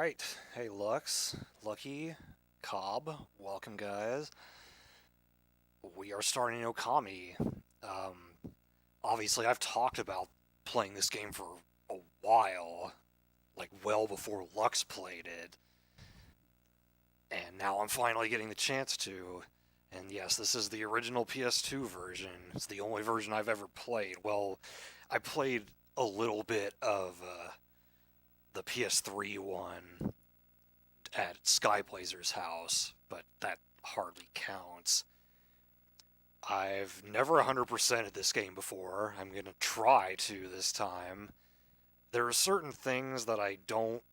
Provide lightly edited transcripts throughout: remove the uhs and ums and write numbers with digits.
Alright, hey Lux, Lucky, Cobb, welcome guys. We are starting Okami. Obviously I've talked about playing this game for a while, like well before Lux played it, and now I'm finally getting the chance to. And yes, this is the original PS2 version. It's the only version I've ever played. Well, I played a little bit of the PS3 one at Skyblazer's house, but that hardly counts. I've never 100%ed this game before. I'm going to try to this time. There are certain things that I don't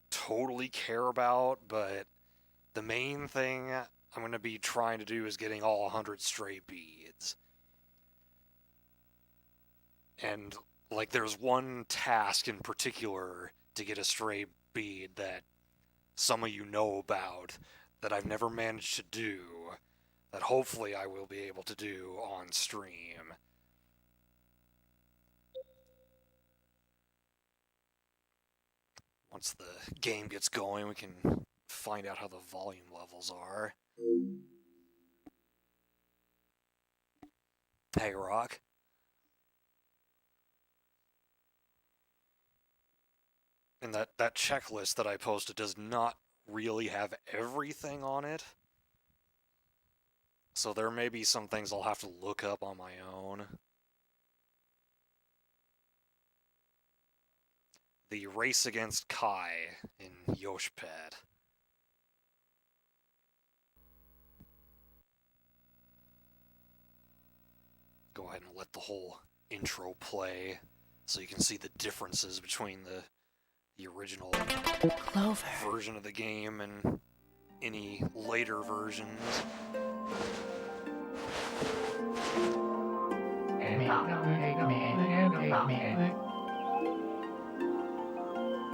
totally care about, but the main thing I'm going to be trying to do is getting all 100 stray beads. And, like, there's one task in particular to get a stray bead that some of you know about that I've never managed to do, that hopefully I will be able to do on stream. Once the game gets going, we can find out how the volume levels are. Hey, Rock. And that checklist that I posted does not really have everything on it. So there may be some things I'll have to look up on my own. The race against Kai in Yoshped. Go ahead and let the whole intro play so you can see the differences between the original Clover version of the game and any later versions.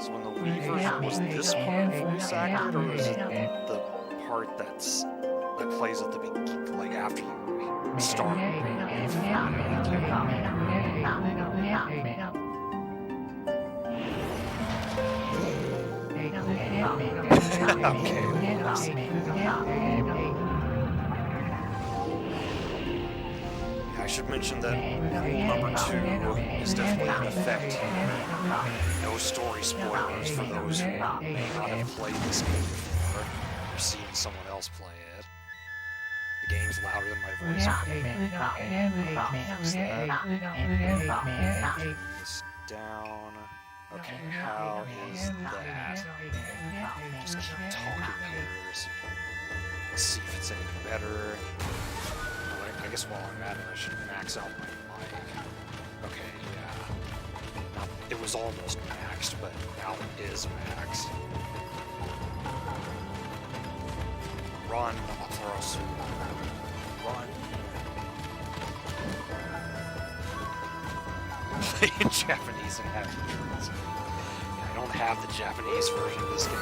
So when the Wii version, was this part voice acted, or is it the part that plays at the beginning, like after you start? I should mention that rule number 2 is definitely in effect. No story spoilers for those who may not have played this game before or seen someone else play it. The game's louder than my voice. This down. Okay, how is that? Just keep talking here so you can see if it's any better. I guess while I'm at it, I should max out my mic. Okay, yeah. It was almost maxed, but now it is maxed. Run, Atarasu. Run. Playing Japanese and having trees. I don't have the Japanese version of this game.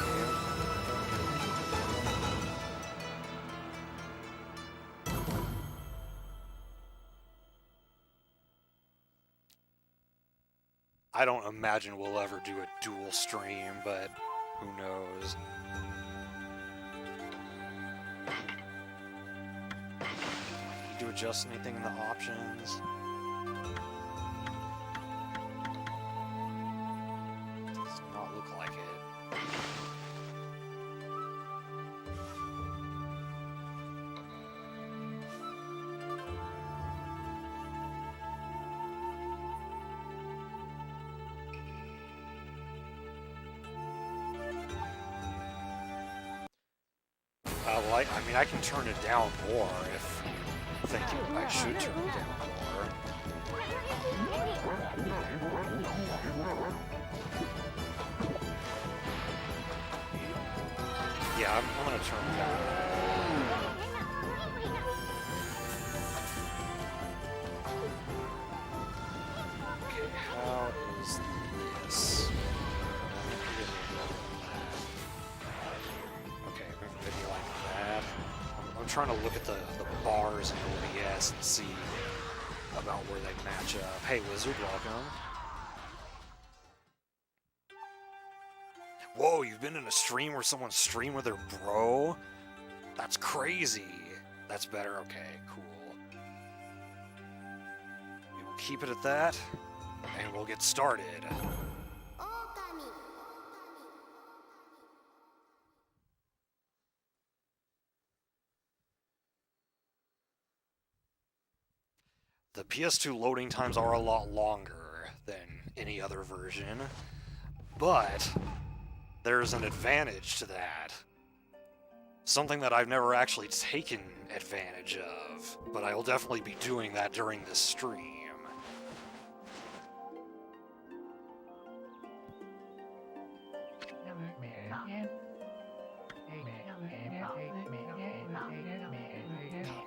I don't imagine we'll ever do a dual stream, but who knows. Need to adjust anything in the options? Does not look like it. I mean, I can turn it down more if you think I should turn it down more. Yeah, I'm gonna turn it down. Okay, how is this? I'm trying to look at the bars in OBS and see about where they match up. Hey, Wizard, welcome. Whoa, you've been in a stream where someone streamed with their bro? That's crazy. That's better. Okay, cool. We will keep it at that, and we'll get started. Okami. The PS2 loading times are a lot longer than any other version, but there's an advantage to that. Something that I've never actually taken advantage of, but I will definitely be doing that during this stream.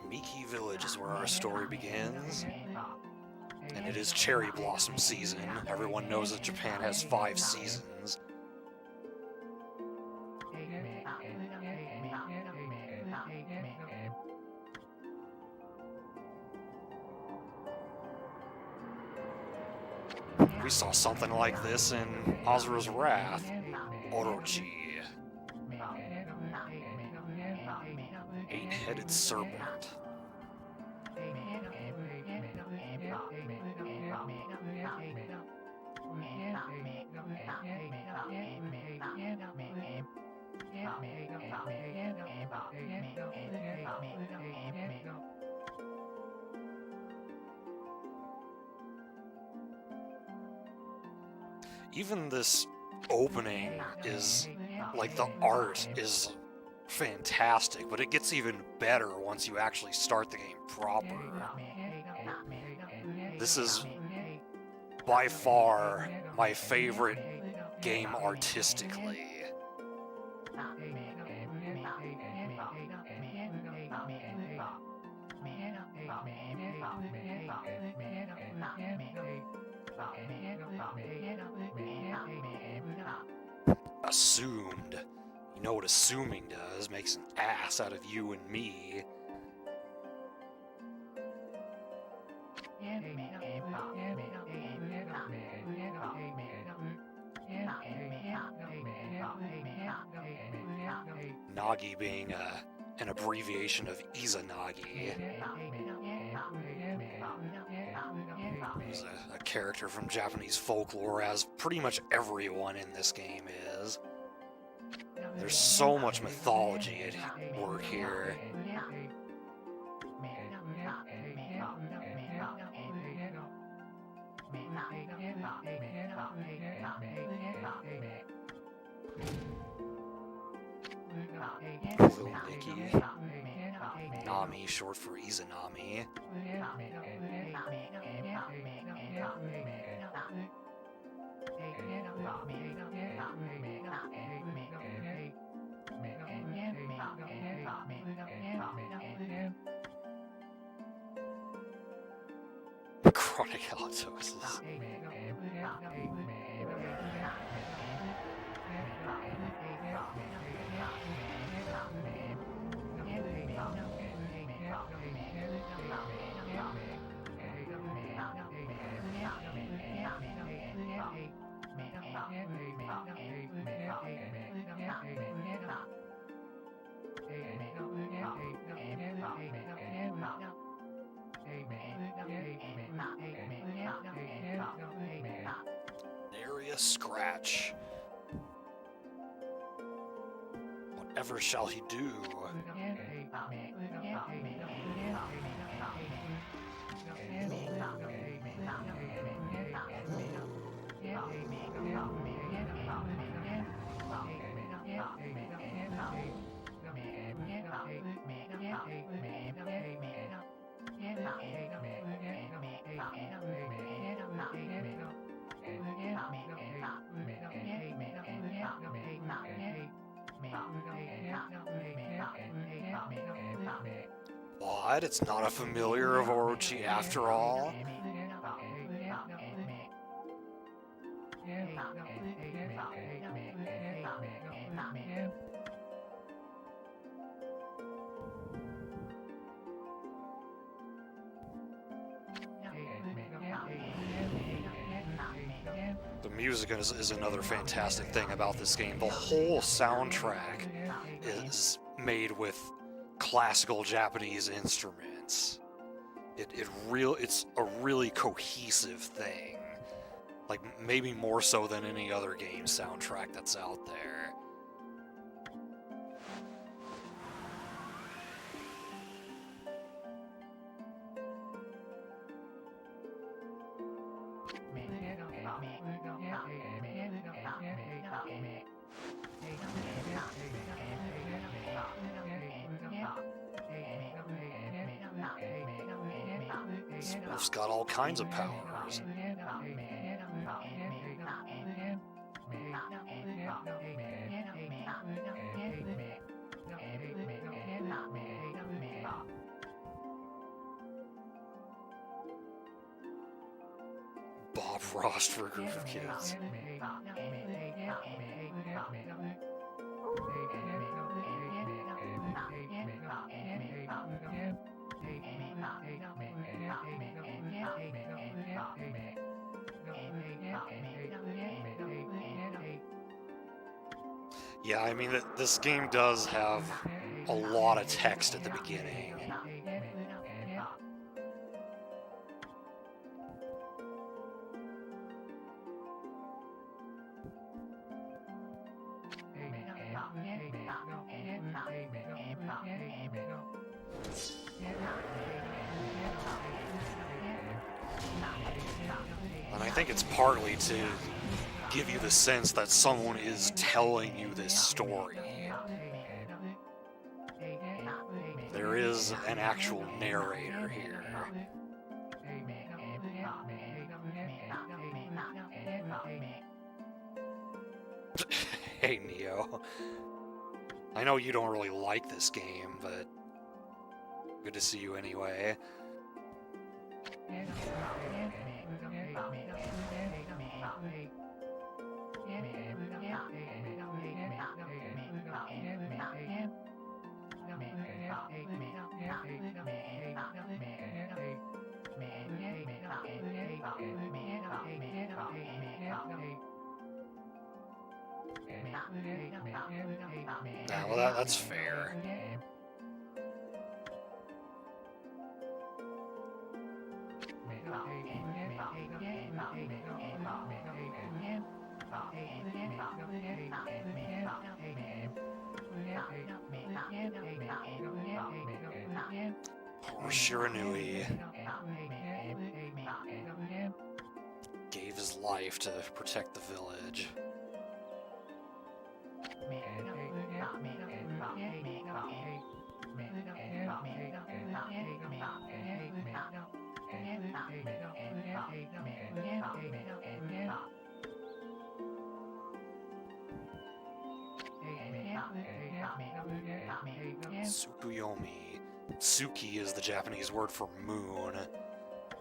Miki Village is where our story begins, and it is cherry blossom season. Everyone knows that Japan has 5 seasons. We saw something like this in Azura's Wrath, Orochi. 8-headed serpent. Even this opening is, like, the art is fantastic, but it gets even better once you actually start the game proper. This is by far my favorite game artistically. Assumed. You know what assuming does? Makes an ass out of you and me. Nagi being an abbreviation of Izanagi. He's a character from Japanese folklore, as pretty much everyone in this game is. There's so much mythology at work here. Little Nikki. Nami, short for Izanami. Chronic halitosis. Nary a scratch. Whatever shall he do? What? It's not a familiar of Orochi after all? The music is another fantastic thing about this game. The whole soundtrack is made with classical Japanese instruments. It's a really cohesive thing. Like, maybe more so than any other game soundtrack that's out there. This wolf's got all kinds of powers. Bob Ross for a group of kids. Yeah, I mean, this game does have a lot of text at the beginning. And I think it's partly to give you the sense that someone is telling you this story. There is an actual narrator here. Hey, Neo. I know you don't really like this game, but good to see you anyway. Yeah, well, that's fair. Poor Shiranui gave his life to protect the village. Tsukuyomi. Tsuki is the Japanese word for moon.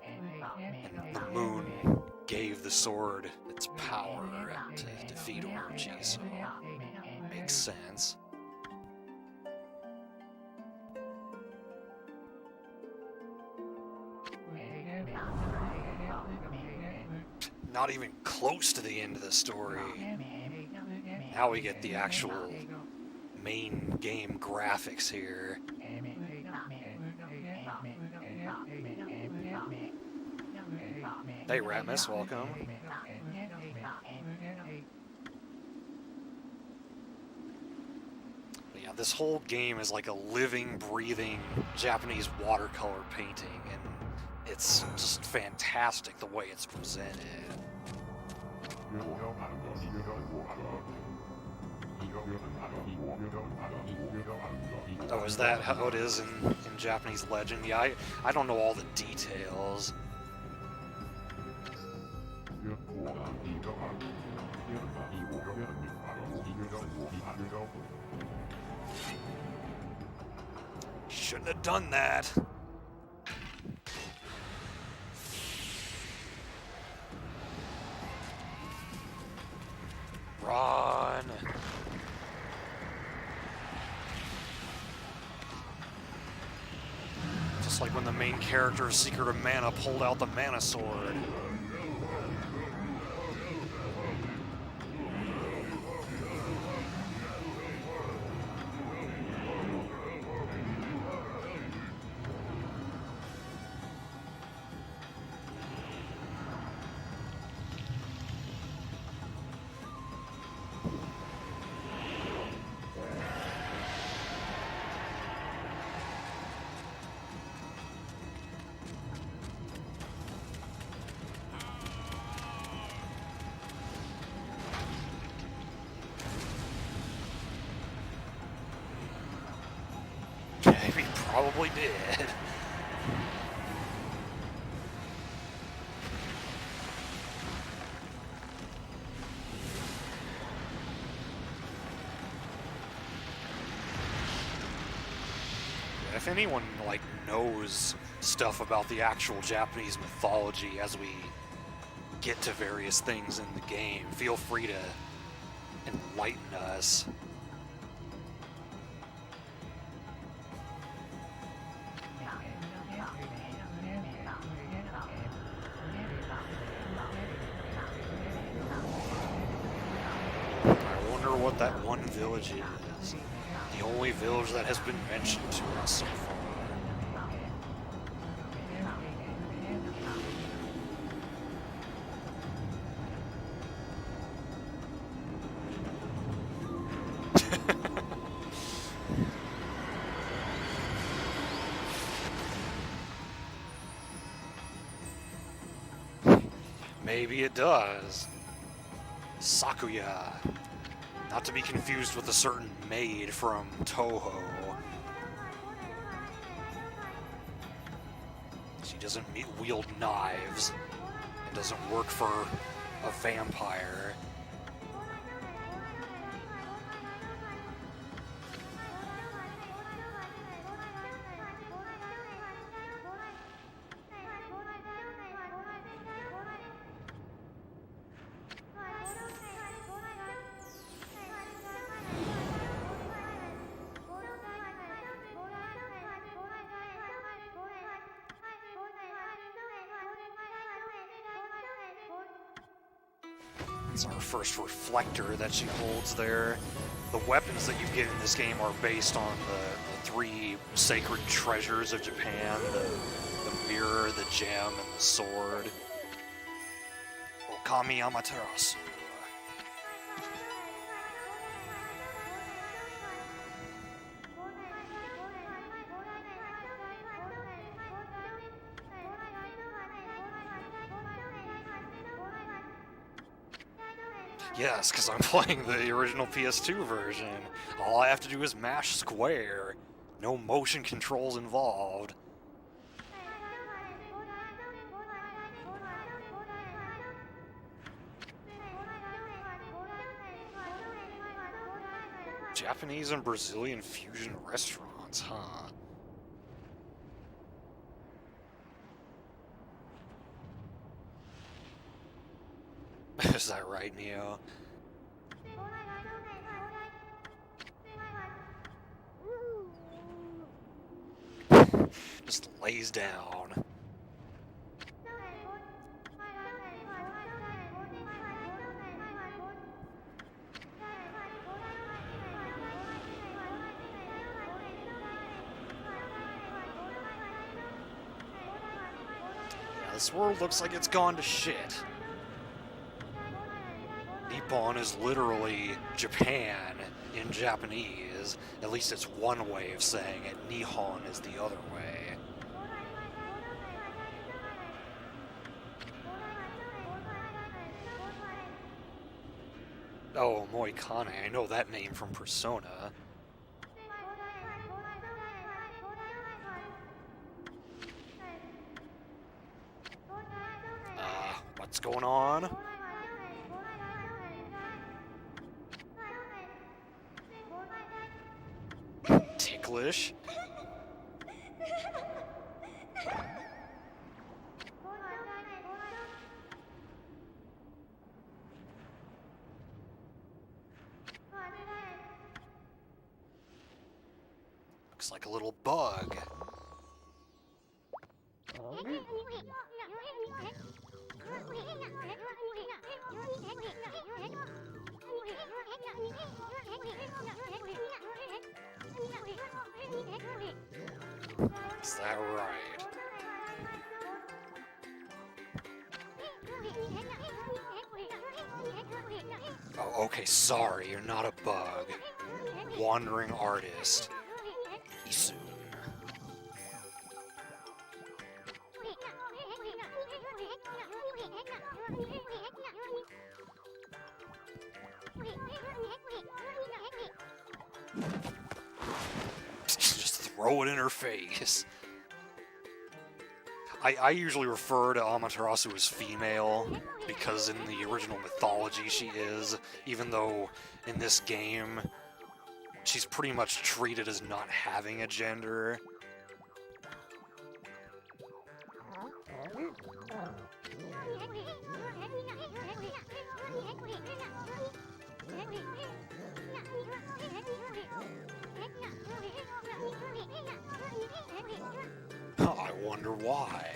And the moon gave the sword its power to defeat Orochi, so makes sense. Not even close to the end of the story. Now we get the actual main game graphics here. Hey Ratmus, welcome. But yeah, this whole game is like a living, breathing Japanese watercolor painting, and it's just fantastic the way it's presented. Oh, is that how it is in Japanese legend? Yeah, I don't know all the details. Shouldn't have done that. Run. Just like when the main character of Secret of Mana pulled out the Mana Sword. probably did. If anyone like knows stuff about the actual Japanese mythology as we get to various things in the game, feel free to enlighten us. I wonder what that one village is. The only village that has been mentioned to us so far. Maybe it does. Sakuya. Not to be confused with a certain maid from Toho. She doesn't wield knives and doesn't work for a vampire. It's our first reflector that she holds there. The weapons that you get in this game are based on the three sacred treasures of Japan, the mirror, the gem, and the sword. Okami Amaterasu. Yes, because I'm playing the original PS2 version. All I have to do is mash square. No motion controls involved. Japanese and Brazilian fusion restaurants, huh? Is that right, Neo? Just lays down. Yeah, this world looks like it's gone to shit. Nippon is literally Japan in Japanese. At least it's one way of saying it. Nihon is the other way. Oh, Moikane, I know that name from Persona. What's going on? Ticklish. Looks like a little bug. Is that right? Oh, okay, sorry, you're not a bug. Wandering artist. Isun. Just throw it in her face. I usually refer to Amaterasu as female, because in the original mythology she is, even though in this game she's pretty much treated as not having a gender. I wonder why.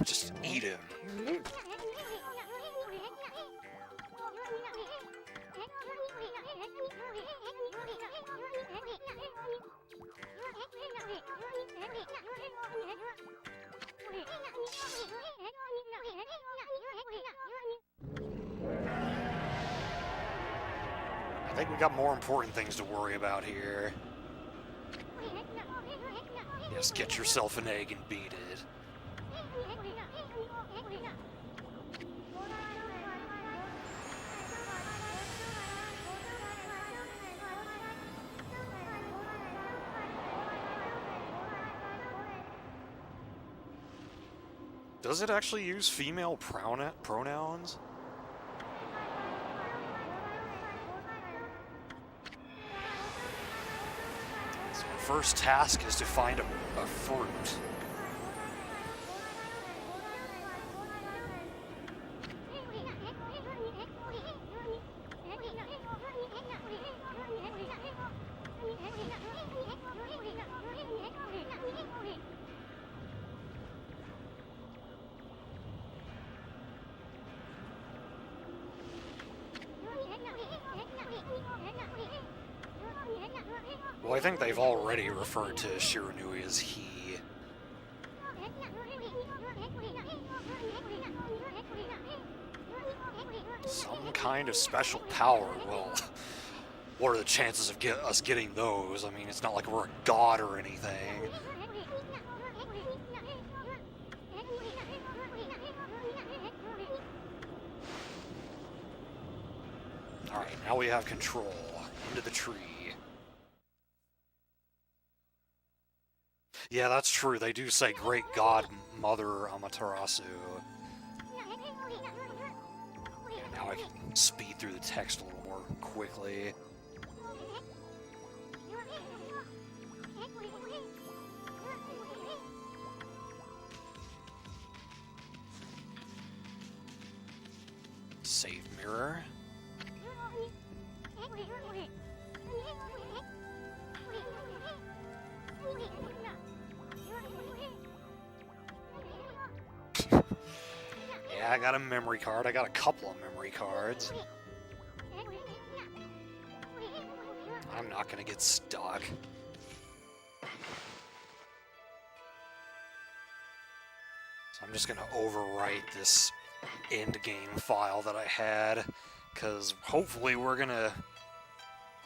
Just eat him. I think we got more important things to worry about here. Just get yourself an egg and beat it. Does it actually use female pronouns? So our first task is to find a fruit. Well, I think they've already referred to Shiranui as he. Some kind of special power. Well, what are the chances of us getting those? I mean, it's not like we're a god or anything. Alright, now we have control. Into the tree. Yeah, that's true. They do say Great God Mother Amaterasu. Yeah, now I can speed through the text a little more quickly. Save mirror. Yeah, I got a memory card. I got a couple of memory cards. I'm not gonna get stuck. So I'm just gonna overwrite this end game file that I had, because hopefully we're gonna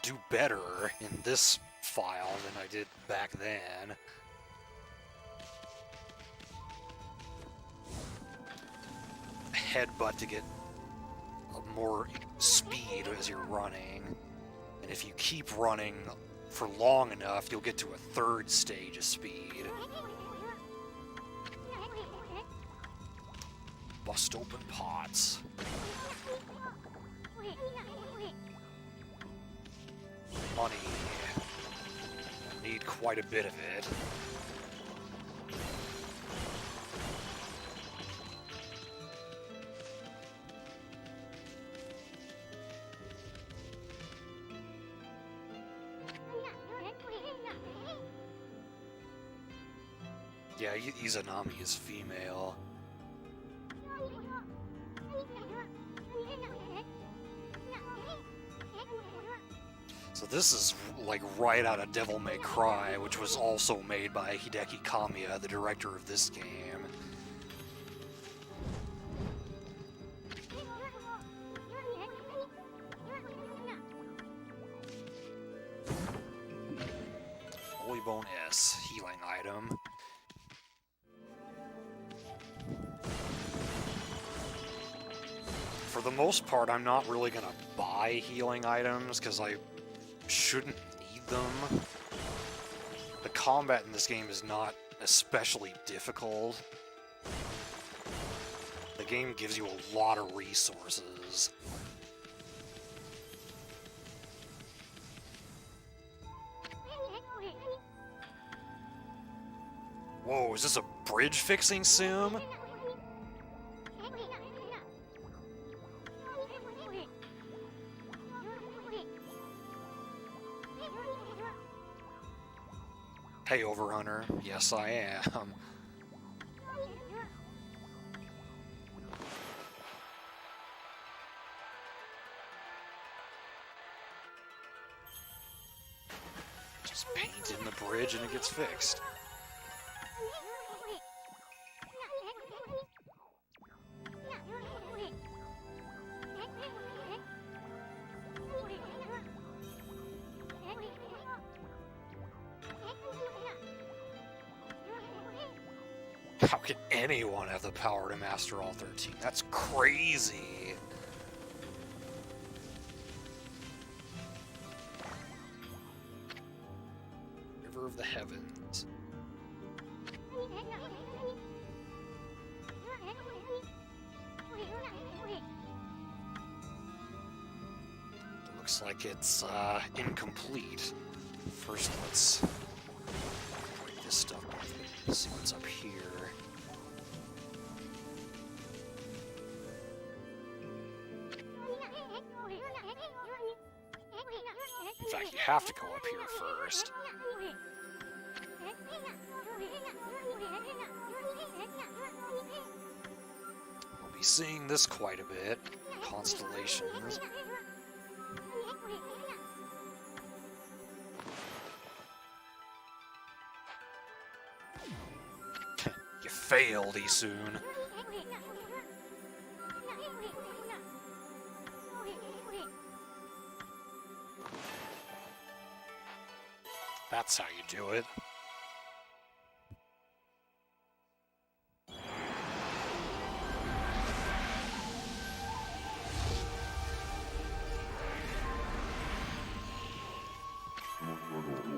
do better in this file than I did back then. Headbutt to get more speed as you're running, and if you keep running for long enough, you'll get to a third stage of speed. Bust open pots. Money. Need quite a bit of it. Yeah, Izanami is female. So this is like right out of Devil May Cry, which was also made by Hideki Kamiya, the director of this game. Holy Bone S, healing item. For the most part, I'm not really gonna buy healing items, because I shouldn't need them. combat in this game is not especially difficult. The game gives you a lot of resources. Whoa, is this a bridge fixing sim? Hey, Overhunter. Yes, I am. Just paint in the bridge and it gets fixed. How can anyone have the power to master all 13? That's crazy. River of the Heavens. It looks like it's incomplete. First, let's break this stuff off. See what's up here. In fact, you have to go up here first. We'll be seeing this quite a bit. Constellations. You failed, Isun. That's how you do it.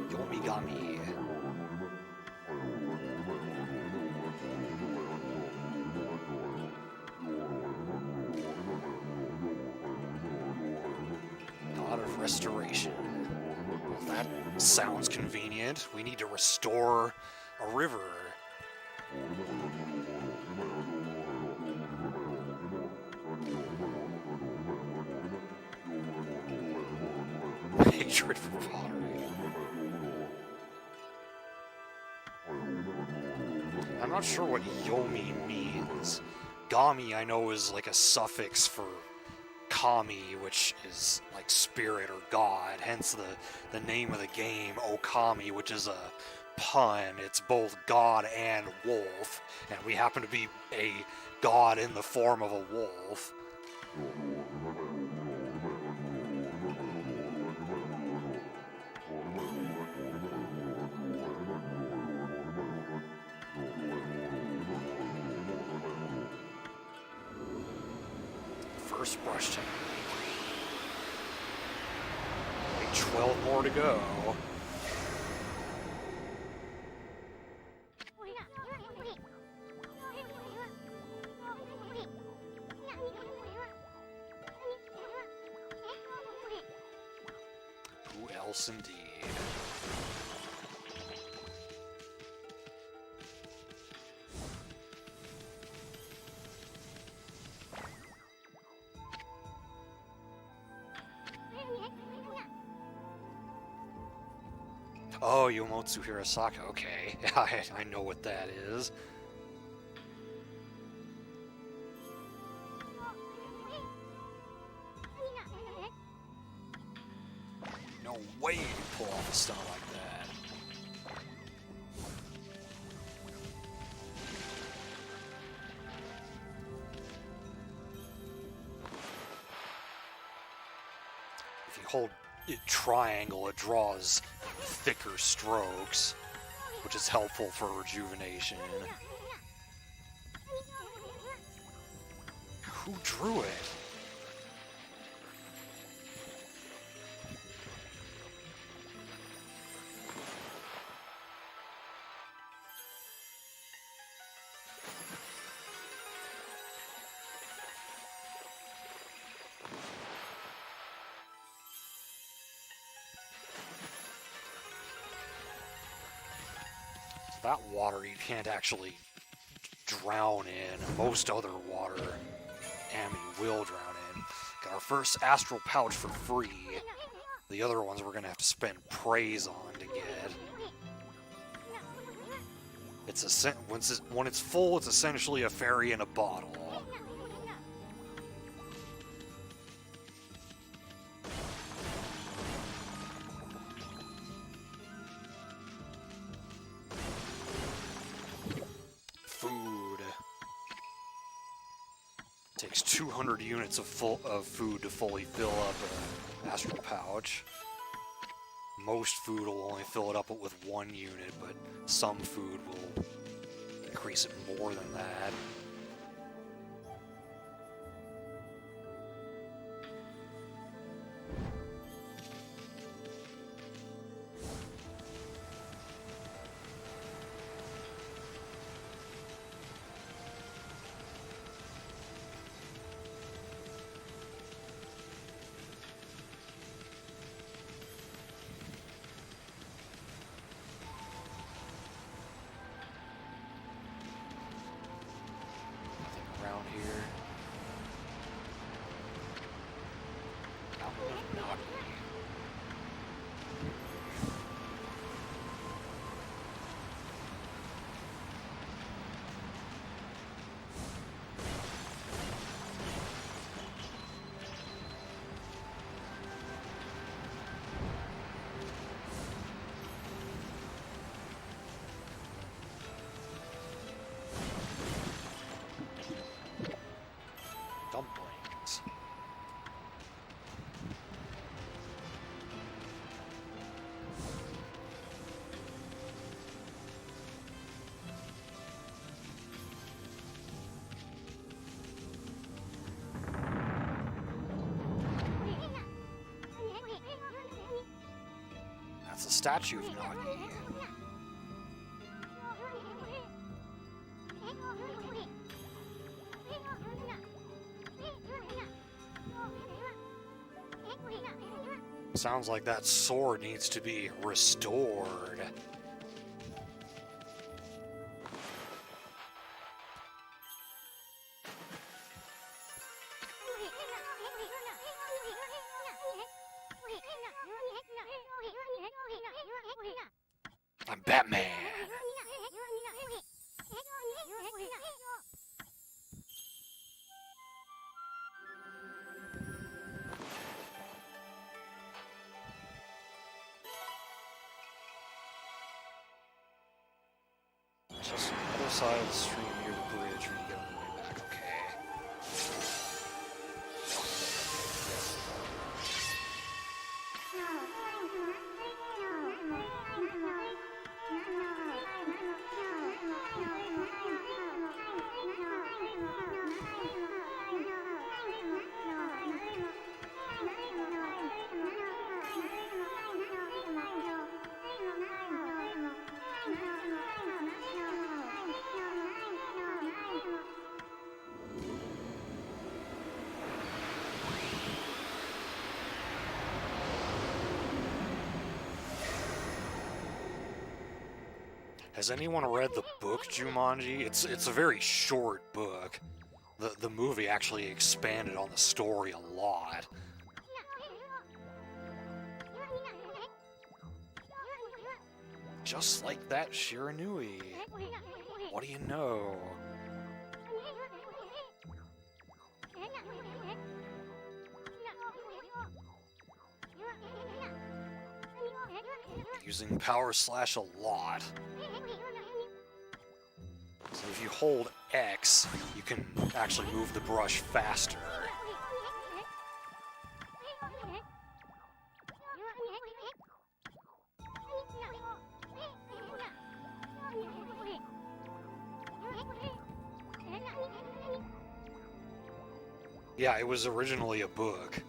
Yomigami. God of Restoration. Well, that sounds convenient. We need to restore a river. Hatred for pottery. I'm not sure what Yomi means. Gami, I know, is like a suffix for Kami, which is like spirit or god, hence the name of the game, Okami, which is a pun. It's both god and wolf, and we happen to be a god in the form of a wolf. First brush technique. Only 12 more to go. Who else indeed? Oh, Yomotsu Hirasaka, okay. I know what that is. No way you can pull off a stunt like that. If you hold triangle, it draws thicker strokes, which is helpful for rejuvenation. Who drew it? That water you can't actually drown in. Most other water Amy will drown in. Got our first astral pouch for free. The other ones we're gonna have to spend praise on to get. When it's full, it's essentially a fairy in a bottle. Food. Takes 200 units of food to fully fill up an astral pouch. Most food will only fill it up with 1 unit, but some food will increase it more than that. Around here. Mountain of Nagi. Dumplings. That's a statue of Nagi. Sounds like that sword needs to be restored. I'm Batman. Just on the other side of the stream near the bridge when you get on the way back, okay? Has anyone read the book Jumanji? It's a very short book. The movie actually expanded on the story a lot. Just like that Shiranui. What do you know? Using power slash a lot. So if you hold X, you can actually move the brush faster. Yeah, it was originally a book.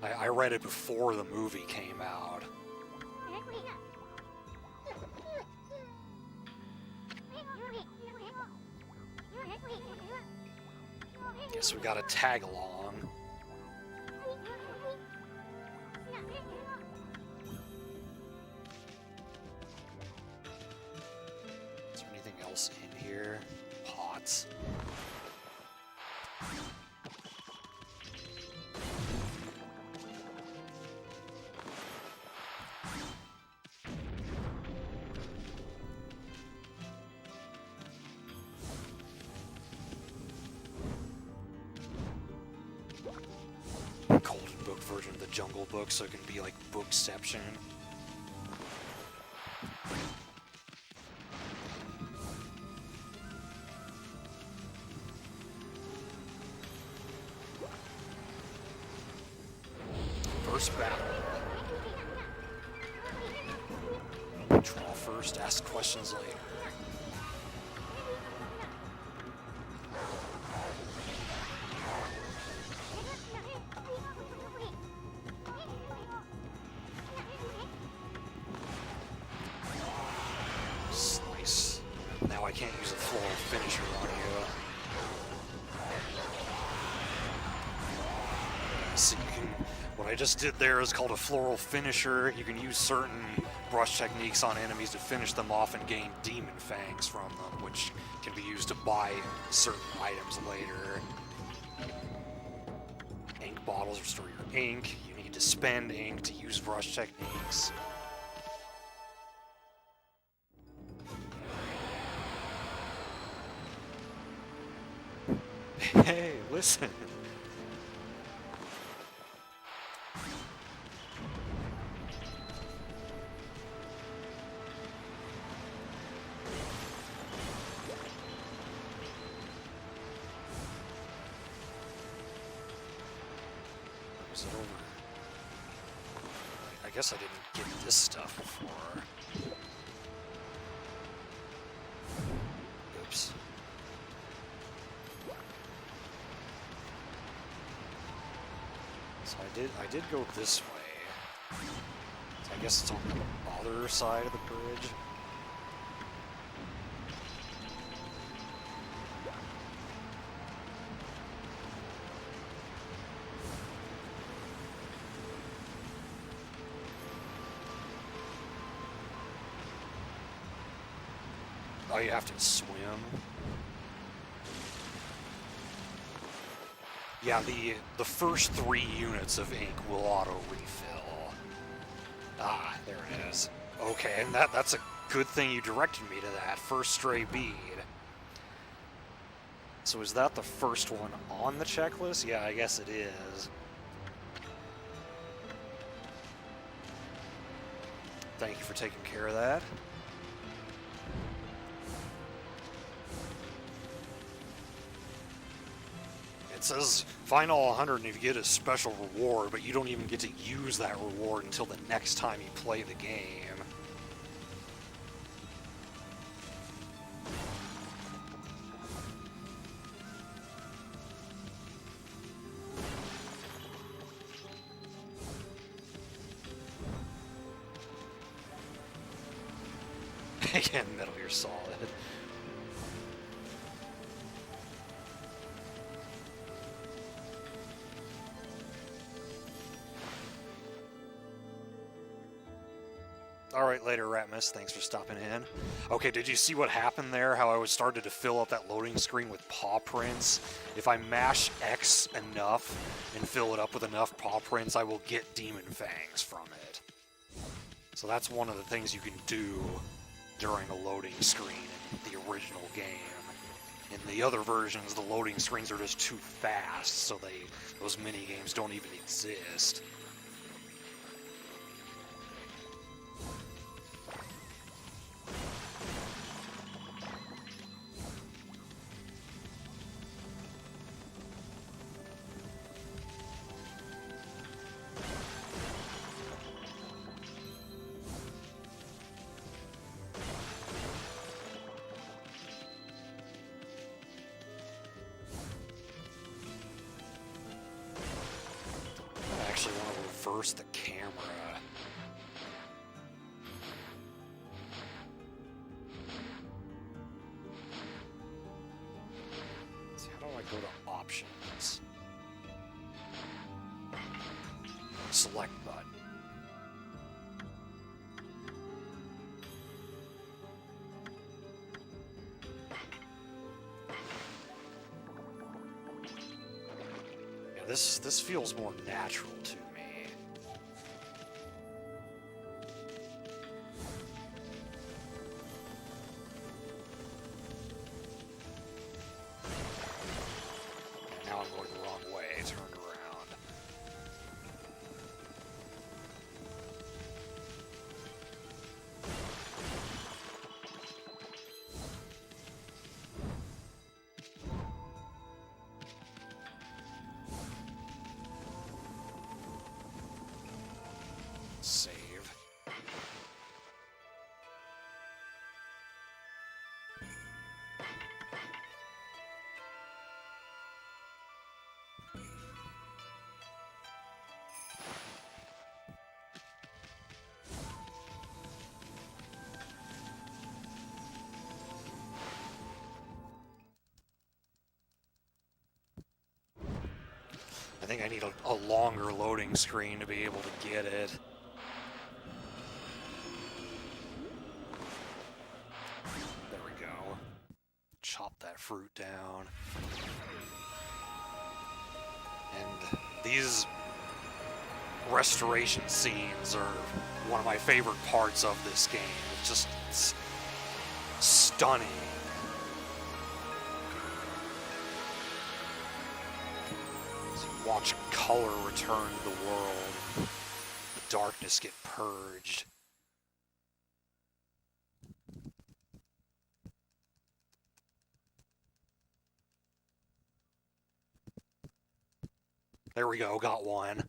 I read it before the movie came out. Guess we gotta tag along. else in here? Pots. Golden Book version of the Jungle Book, so it can be like Bookception. First battle. Draw first, ask questions later. Slice. Now I can't use a floral finisher on you. So you can, what I just did there is called a floral finisher. You can use certain brush techniques on enemies to finish them off and gain demon fangs from them, which can be used to buy certain items later. Ink bottles restore your ink. You need to spend ink to use brush techniques. Hey, listen. Was it over? I guess I didn't get this stuff before. Oops. So I did go this way. So I guess it's on the other side of the bridge. Oh, you have to swim. Yeah, the first 3 units of ink will auto-refill. Ah, there it is. Okay, and that's a good thing you directed me to that. First stray bead. So is that the first one on the checklist? Yeah, I guess it is. Thank you for taking care of that. It says find all 100 and you get a special reward, but you don't even get to use that reward until the next time you play the game. Again, Metal Gear Solid. Alright, later, Ratmus. Thanks for stopping in. Okay, did you see what happened there? How I was started to fill up that loading screen with paw prints? If I mash X enough and fill it up with enough paw prints, I will get demon fangs from it. So that's one of the things you can do during a loading screen in the original game. In the other versions, the loading screens are just too fast, so those mini games don't even exist. I actually want to reverse the camera. Let's see, how do I go to options? Select button. this feels more natural to me. And now I'm going the wrong way, turned around. Save. I think I need a longer loading screen to be able to get it. There we go. Chop that fruit down. And these restoration scenes are one of my favorite parts of this game. It's stunning. As you watch color return to the world, the darkness get purged. There we go, got one.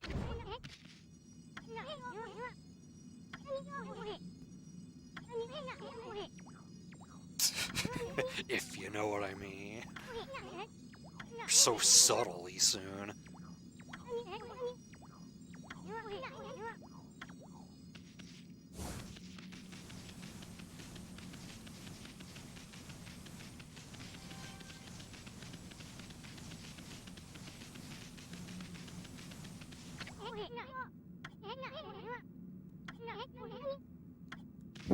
If you know what I mean. You're so subtly soon. I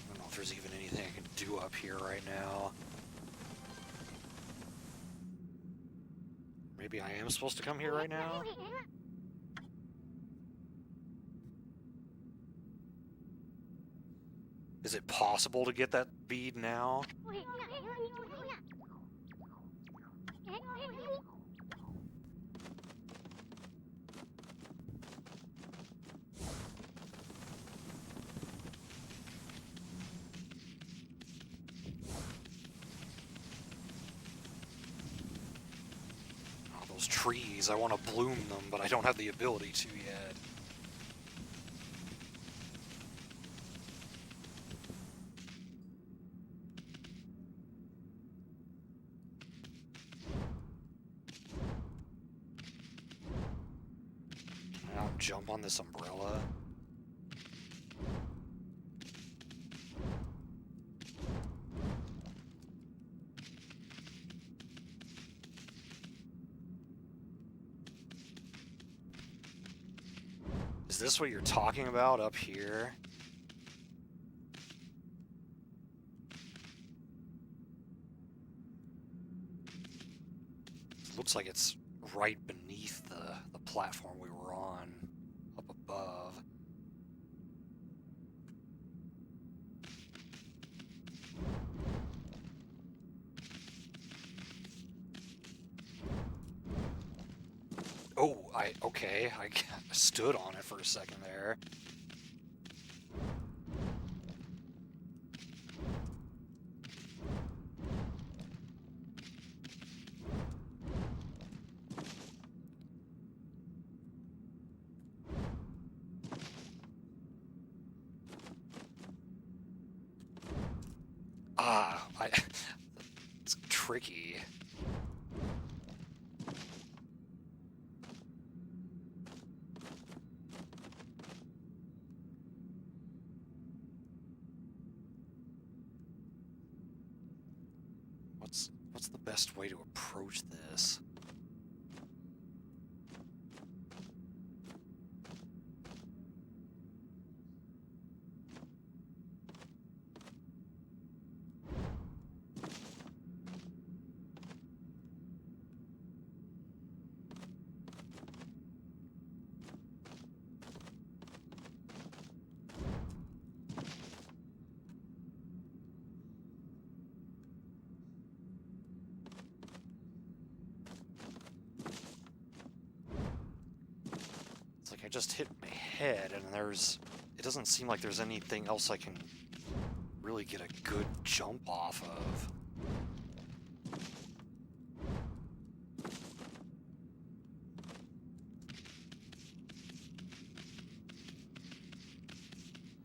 don't know if there's even anything I can do up here right now. Maybe I am supposed to come here right now? Is it possible to get that bead now? Oh, those trees, I want to bloom them, but I don't have the ability to yet. Can I jump on this umbrella? Is this what you're talking about up here? It looks like it's right beneath the platform we were on, up above. Oh, okay, I stood on it for a second there. It's tricky. What's the best way to approach this? Like, I just hit my head, and it doesn't seem like there's anything else I can really get a good jump off of.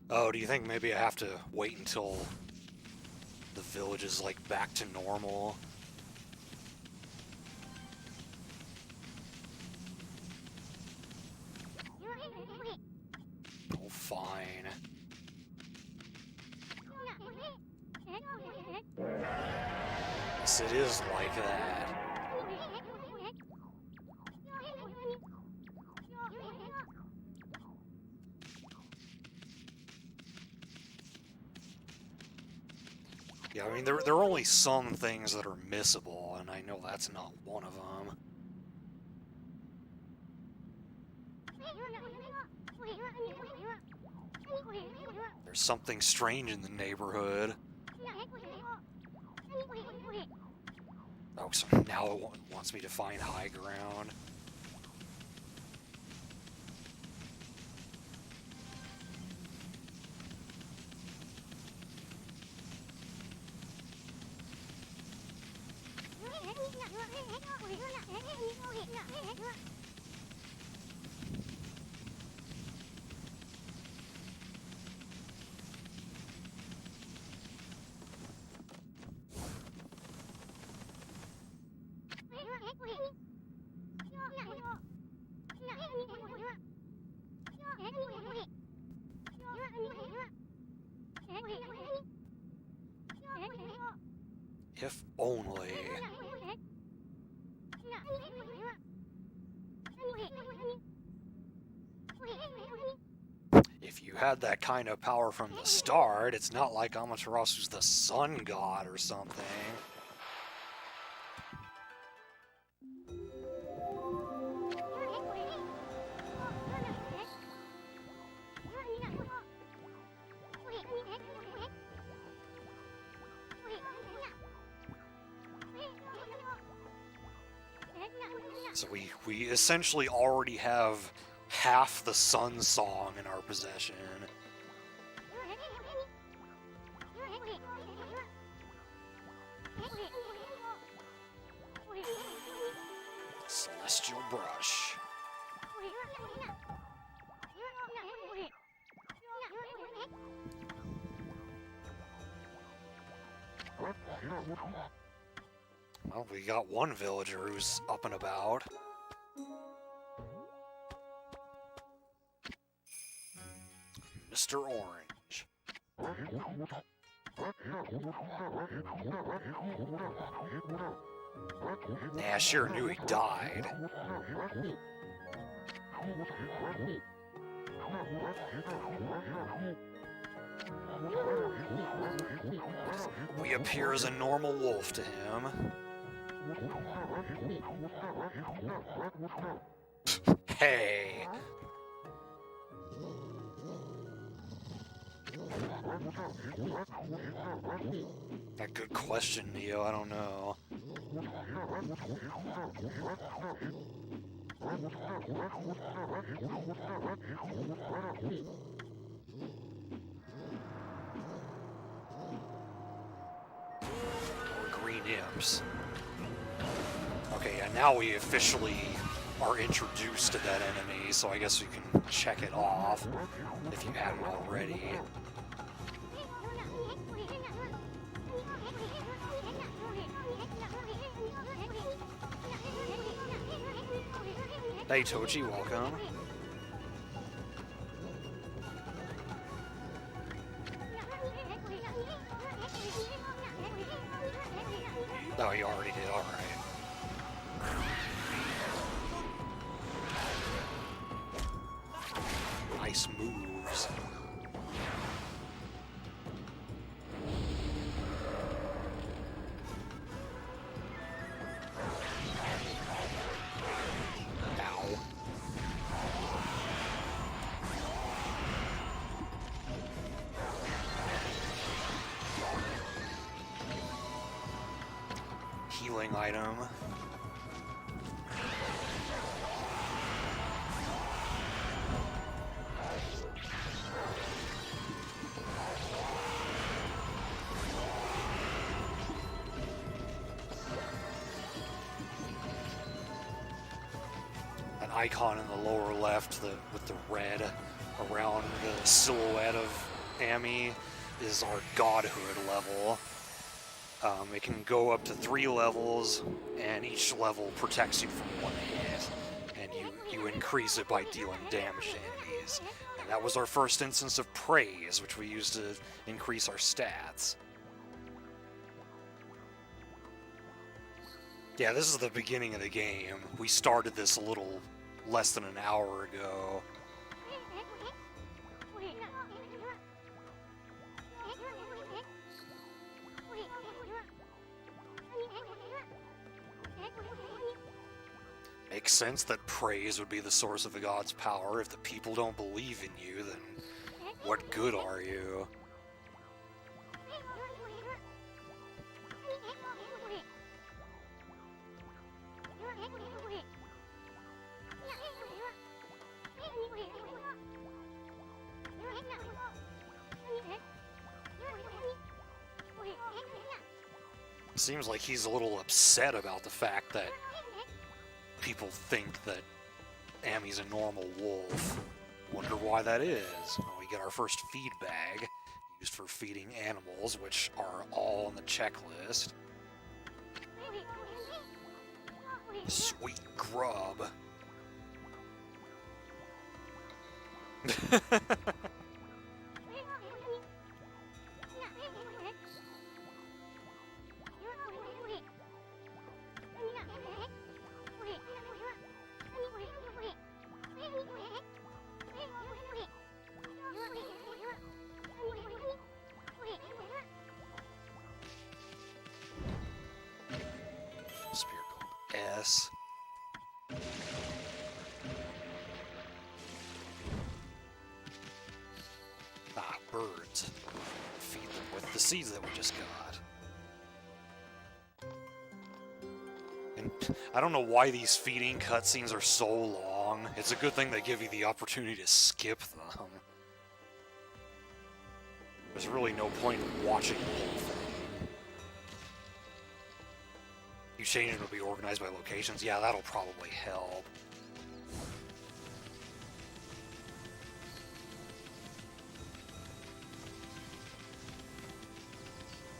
Oh, do you think maybe I have to wait until the village is, like, back to normal? Oh, fine. Yes, it is like that. Yeah, I mean, there are only some things that are missable, and I know that's not one of them. There's something strange in the neighborhood. Oh, so now it wants me to find high ground. If only. If you had that kind of power from the start, it's not like Amaterasu's the sun god or something. So we essentially already have half the Sun Song in our possession. Celestial Brush. Well, we got one villager who's up and about. Mr. Orange. Yeah, I sure knew he died. We appear as a normal wolf to him. Hey! A good question, Neo. I don't know. Or green imps. Okay, yeah, now we officially are introduced to that enemy, so I guess we can check it off if you hadn't already. Hey Tochi, welcome. Oh, you already did, alright. Nice moves. Ow. Healing item. icon in the lower left, with the red around the silhouette of Amy, is our godhood level. It can go up to 3 levels, and each level protects you from 1 hit, and you increase it by dealing damage to enemies. And that was our first instance of praise, which we used to increase our stats. Yeah, this is the beginning of the game. We started this a little less than an hour ago. Makes sense that praise would be the source of the god's power. If the people don't believe in you, then what good are you? Seems like he's a little upset about the fact that people think that Amy's a normal wolf. Wonder why that is. Well, we get our first feed bag, used for feeding animals, which are all on the checklist. Sweet grub. Spear called S. Ah, birds. Feed them with the seeds that we just got. And I don't know why these feeding cutscenes are so long. It's a good thing they give you the opportunity to skip them. There's really no point in watching the whole thing. You change them to be organized by locations? Yeah, that'll probably help.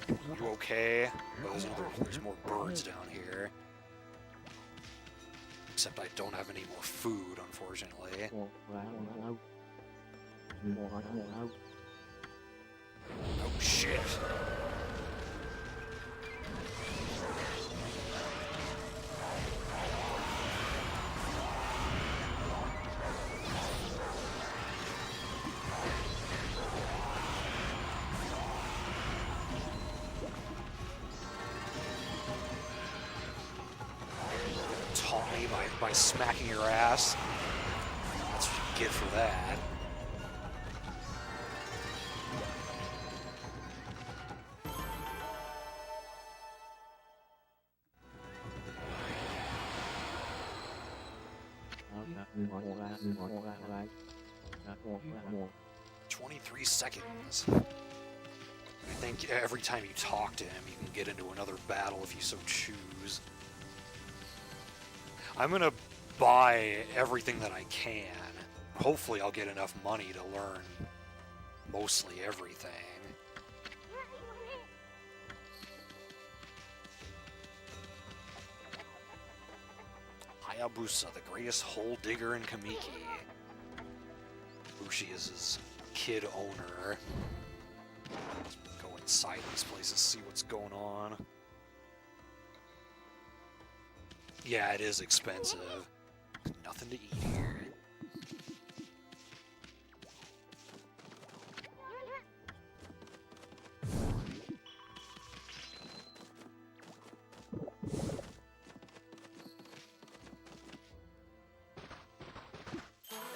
You okay? Oh, there's more birds down here. Except I don't have any more food, unfortunately. Oh shit. Taunt me by smacking your ass. That's what you get for that. More. 23 seconds. I think every time you talk to him, you can get into another battle if you so choose. I'm gonna buy everything that I can. Hopefully I'll get enough money to learn mostly everything. Hayabusa, the greatest hole digger in Kamiki. Bushi is his kid owner. Let's go inside these places, see what's going on. Yeah, it is expensive. Nothing to eat here.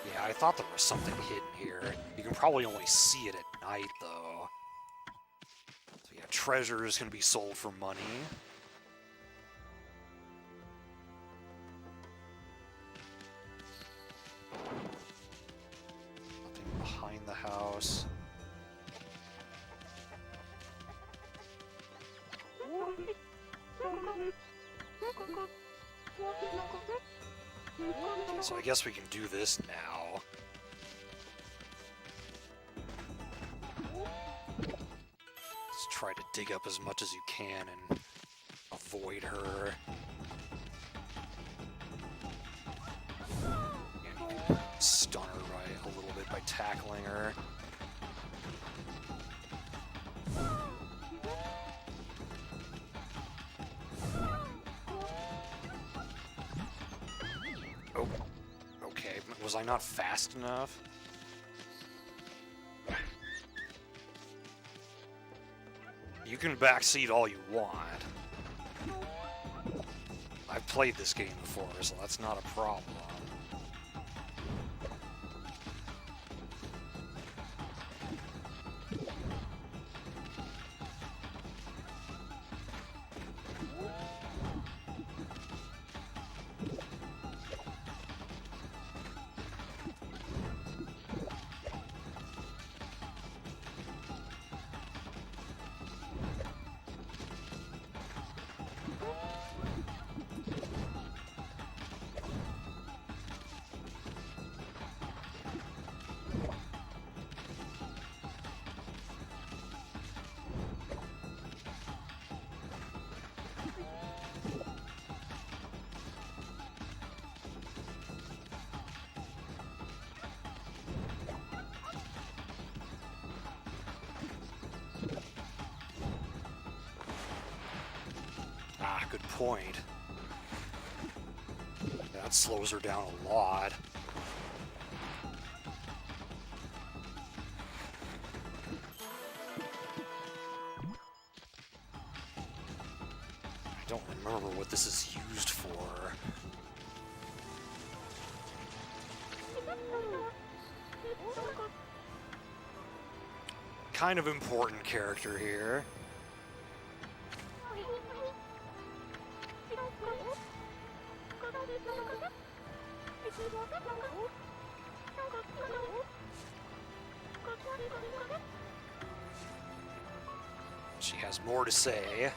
Yeah, I thought there was something hidden here. You can probably only see it at night, though. So yeah, treasure is going to be sold for money. Nothing behind the house. So I guess we can do this now. Let's try to dig up as much as you can and avoid her. Yeah, you can stun her a little bit by tackling her. Oh, okay. Was I not fast enough? You can backseat all you want. I've played this game before, so that's not a problem. Ah, good point. That slows her down a lot. I don't remember what this is used for. Kind of important character here. She has more to say.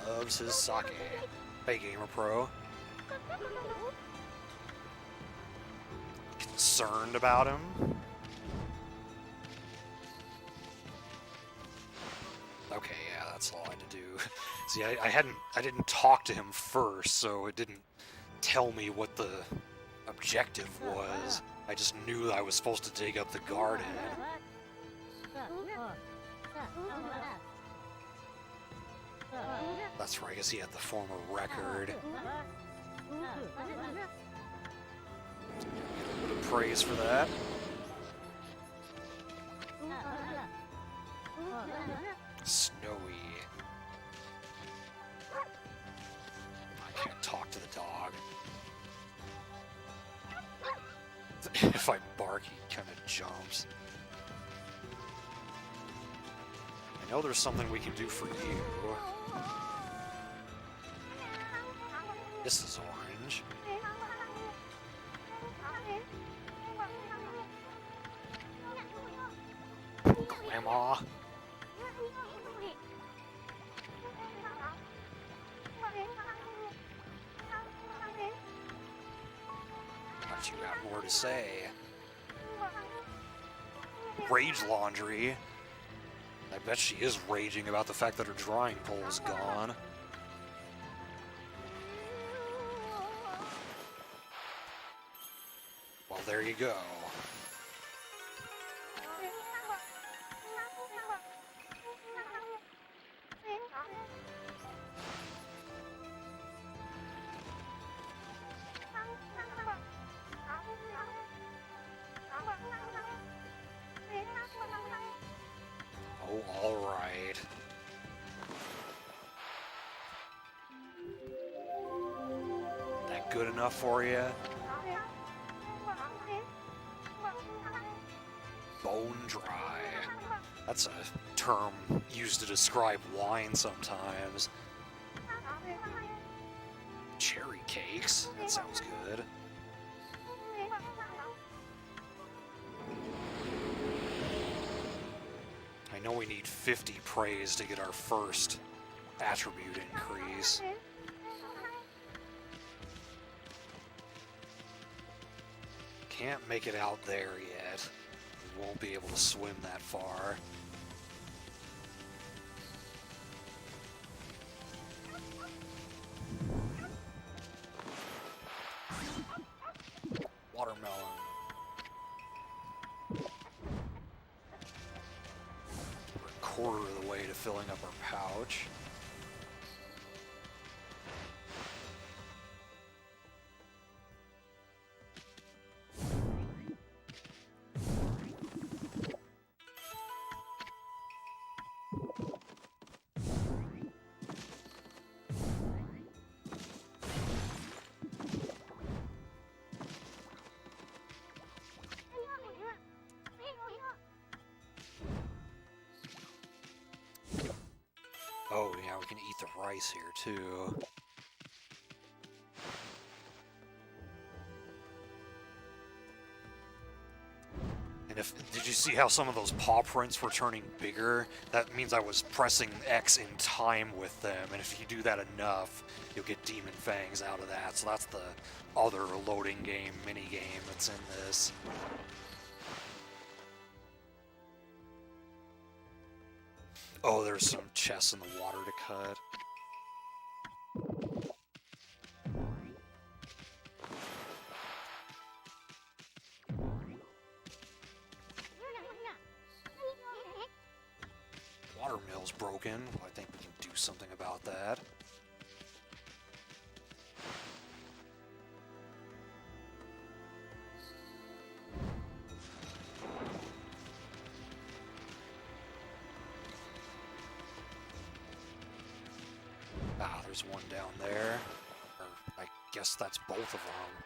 Loves his sake. Hey, Gamer Pro. Concerned about him? Okay, yeah, that's all I had to do. See, I didn't talk to him first, so it didn't tell me what the objective was. I just knew I was supposed to dig up the garden. That's right, I guess he had the former record. Get a little bit of praise for that. Snowy. I can't talk to the dog. If I bark, he kind of jumps. I know there's something we can do for you. This is orange. Grandma. But you have more to say. Rage laundry. I bet she is raging about the fact that her drawing pole's gone. Well, there you go. Oh, all right. That good enough for you? Bone dry. That's a term used to describe wine sometimes. Cherry cakes? That sounds good. I know we need 50 praise to get our first attribute increase. Can't make it out there yet. We won't be able to swim that far. Watermelon. We're a quarter of the way to filling up our pouch. Oh, yeah, we can eat the rice here, too. And did you see how some of those paw prints were turning bigger? That means I was pressing X in time with them, and if you do that enough, you'll get Demon Fangs out of that. So that's the other loading game, mini-game that's in this. Oh, there's some chests in the water to cut. Watermill's broken. Well, I think we can do something about that. Ah, there's one down there. Or, I guess that's both of them.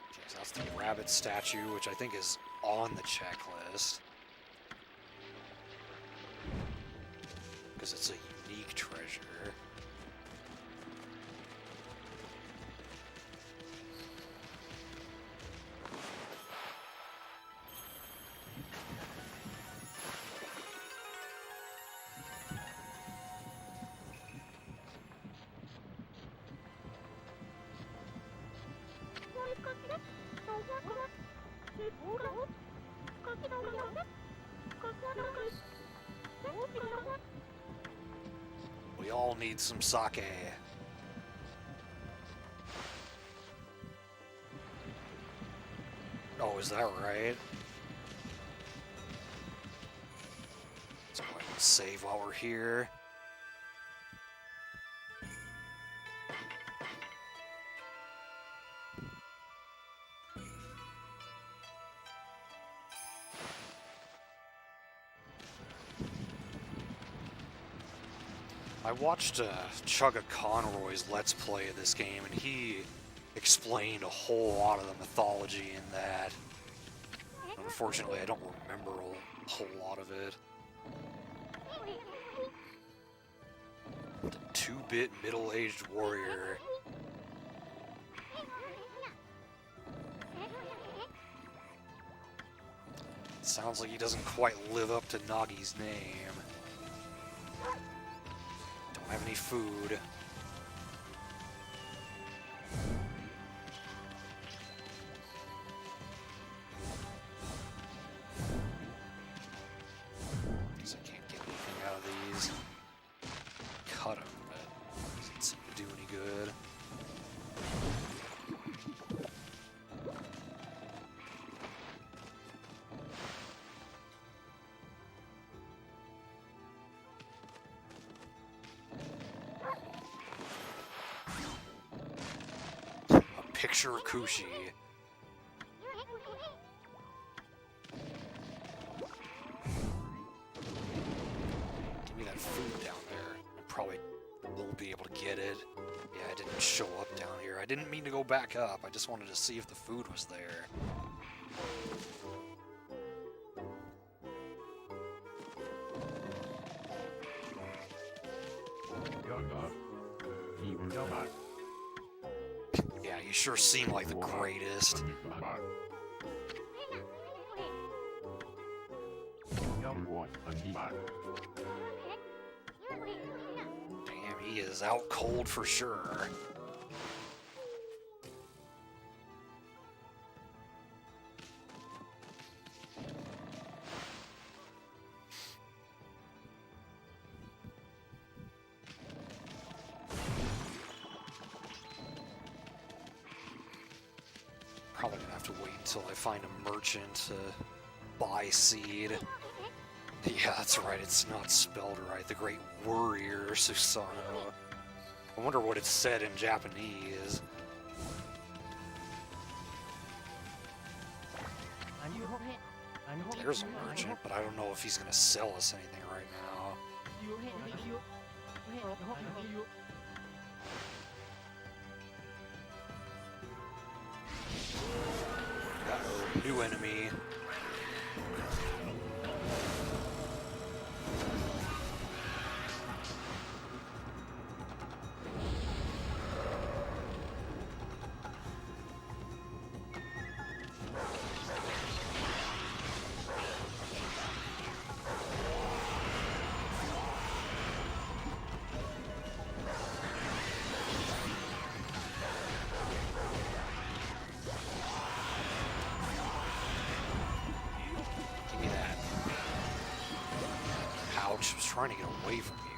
Okay, so that's the rabbit statue, which I think is on the checklist. Because it's a unique treasure. We all need some sake. Oh, is that right? Let's go ahead and save while we're here. I watched Chugga Conroy's Let's Play of this game, and he explained a whole lot of the mythology in that. Unfortunately, I don't remember a whole lot of it. The 2-bit middle-aged warrior. Sounds like he doesn't quite live up to Nagi's name. Don't have any food. Guess I can't get anything out of these. Cut them, but doesn't seem to do any good. Picture Kushi. Give me that food down there. I probably won't be able to get it. Yeah, I didn't mean to go back up. I just wanted to see if the food was there. Yeah, you sure seem like the greatest. Damn, he is out cold for sure. Probably gonna have to wait until I find a merchant to buy seed. Yeah, that's right, it's not spelled right. The Great Warrior Susanoo. I wonder what it said in Japanese. There's a merchant, but I don't know if he's gonna sell us anything right now. Uh-oh, new enemy. I was trying to get away from you.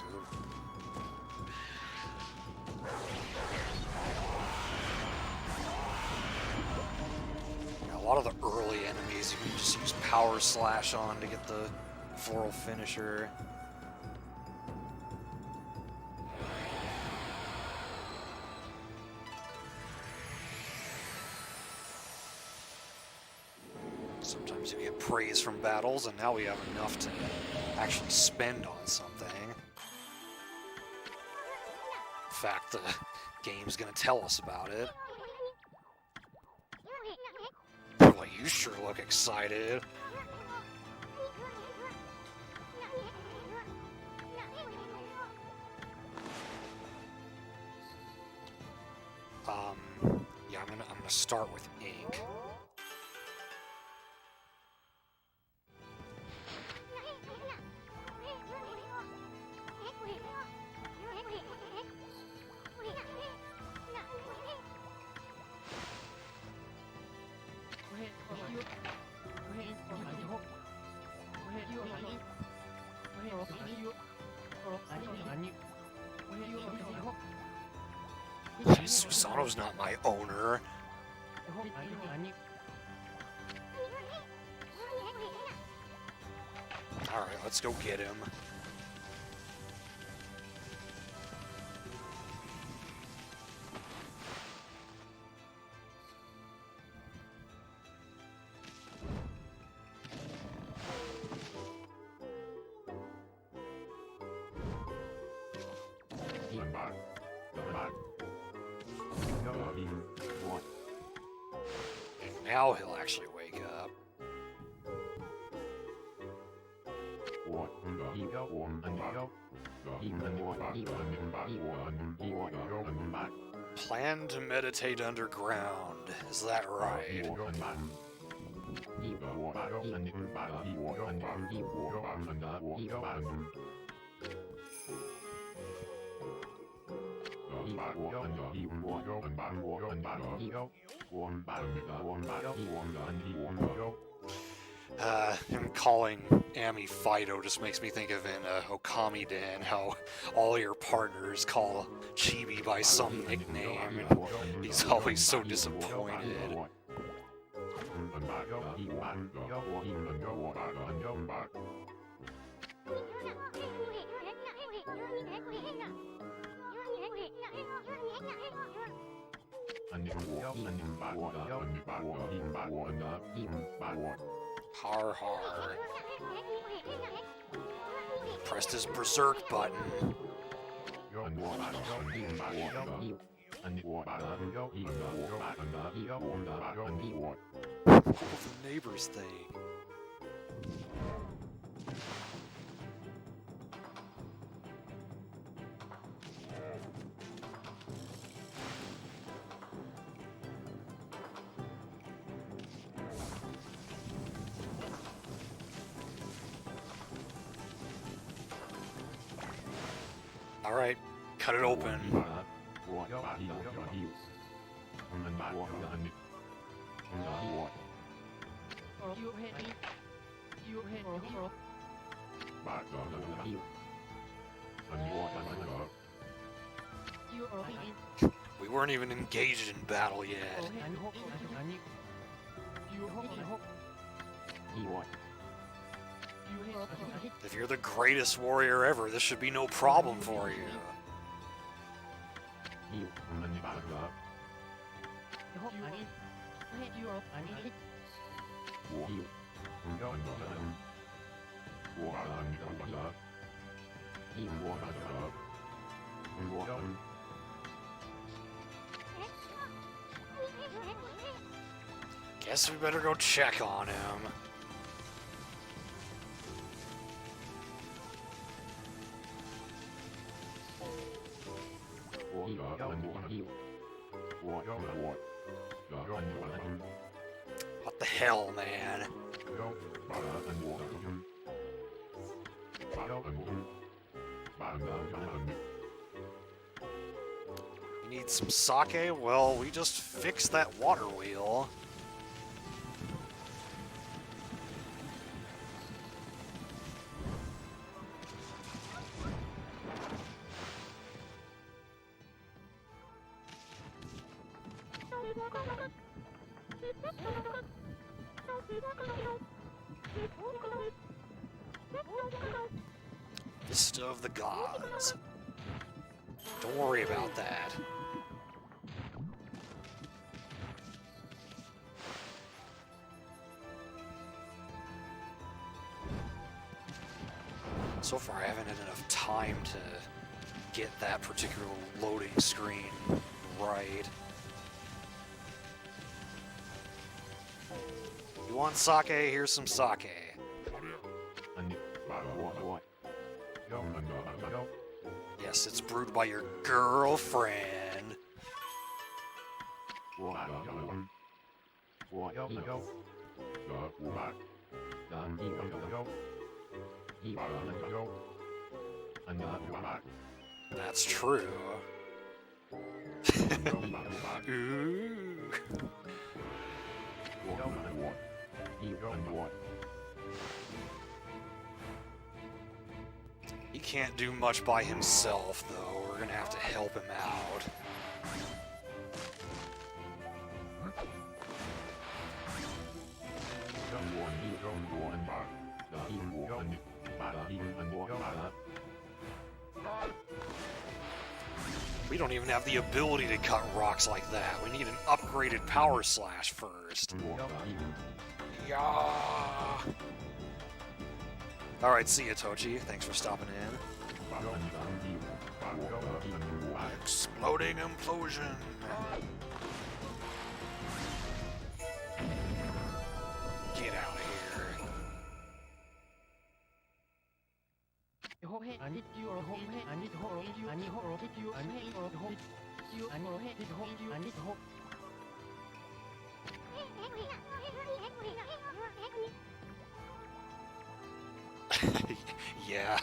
Yeah, a lot of the early enemies you can just use Power Slash on to get the floral finisher. Sometimes you get praise from battles, and now we have enough to actually spend on something. In fact, the game's gonna tell us about it. Boy, you sure look excited. Yeah, I'm gonna start with ink. Susanoo's not my owner. Alright, let's go get him. Now he'll actually wake up. Plan to meditate underground. Is that right? Him calling Ami Fido just makes me think of in Okami Den how all your partners call Chibi by some nickname and he's always so disappointed. Har har. Pressed his berserk button. The neighbors thing. All right, cut it open. We weren't even engaged in battle yet. If you're the greatest warrior ever, this should be no problem for you. Guess we better go check on him. What the hell, man? You need some sake? Well, we just fixed that water wheel. Vista of the Gods. Don't worry about that. So far, I haven't had enough time to get that particular loading screen right. You want sake? Here's some sake. Yes, it's brewed by your girlfriend. That's true. Ooh. He can't do much by himself, though. We're gonna have to help him out. We don't even have the ability to cut rocks like that. We need an upgraded power slash first. Yeah. Alright, see ya, Tochi. Thanks for stopping in. Exploding implosion. Get out of here. Yeah.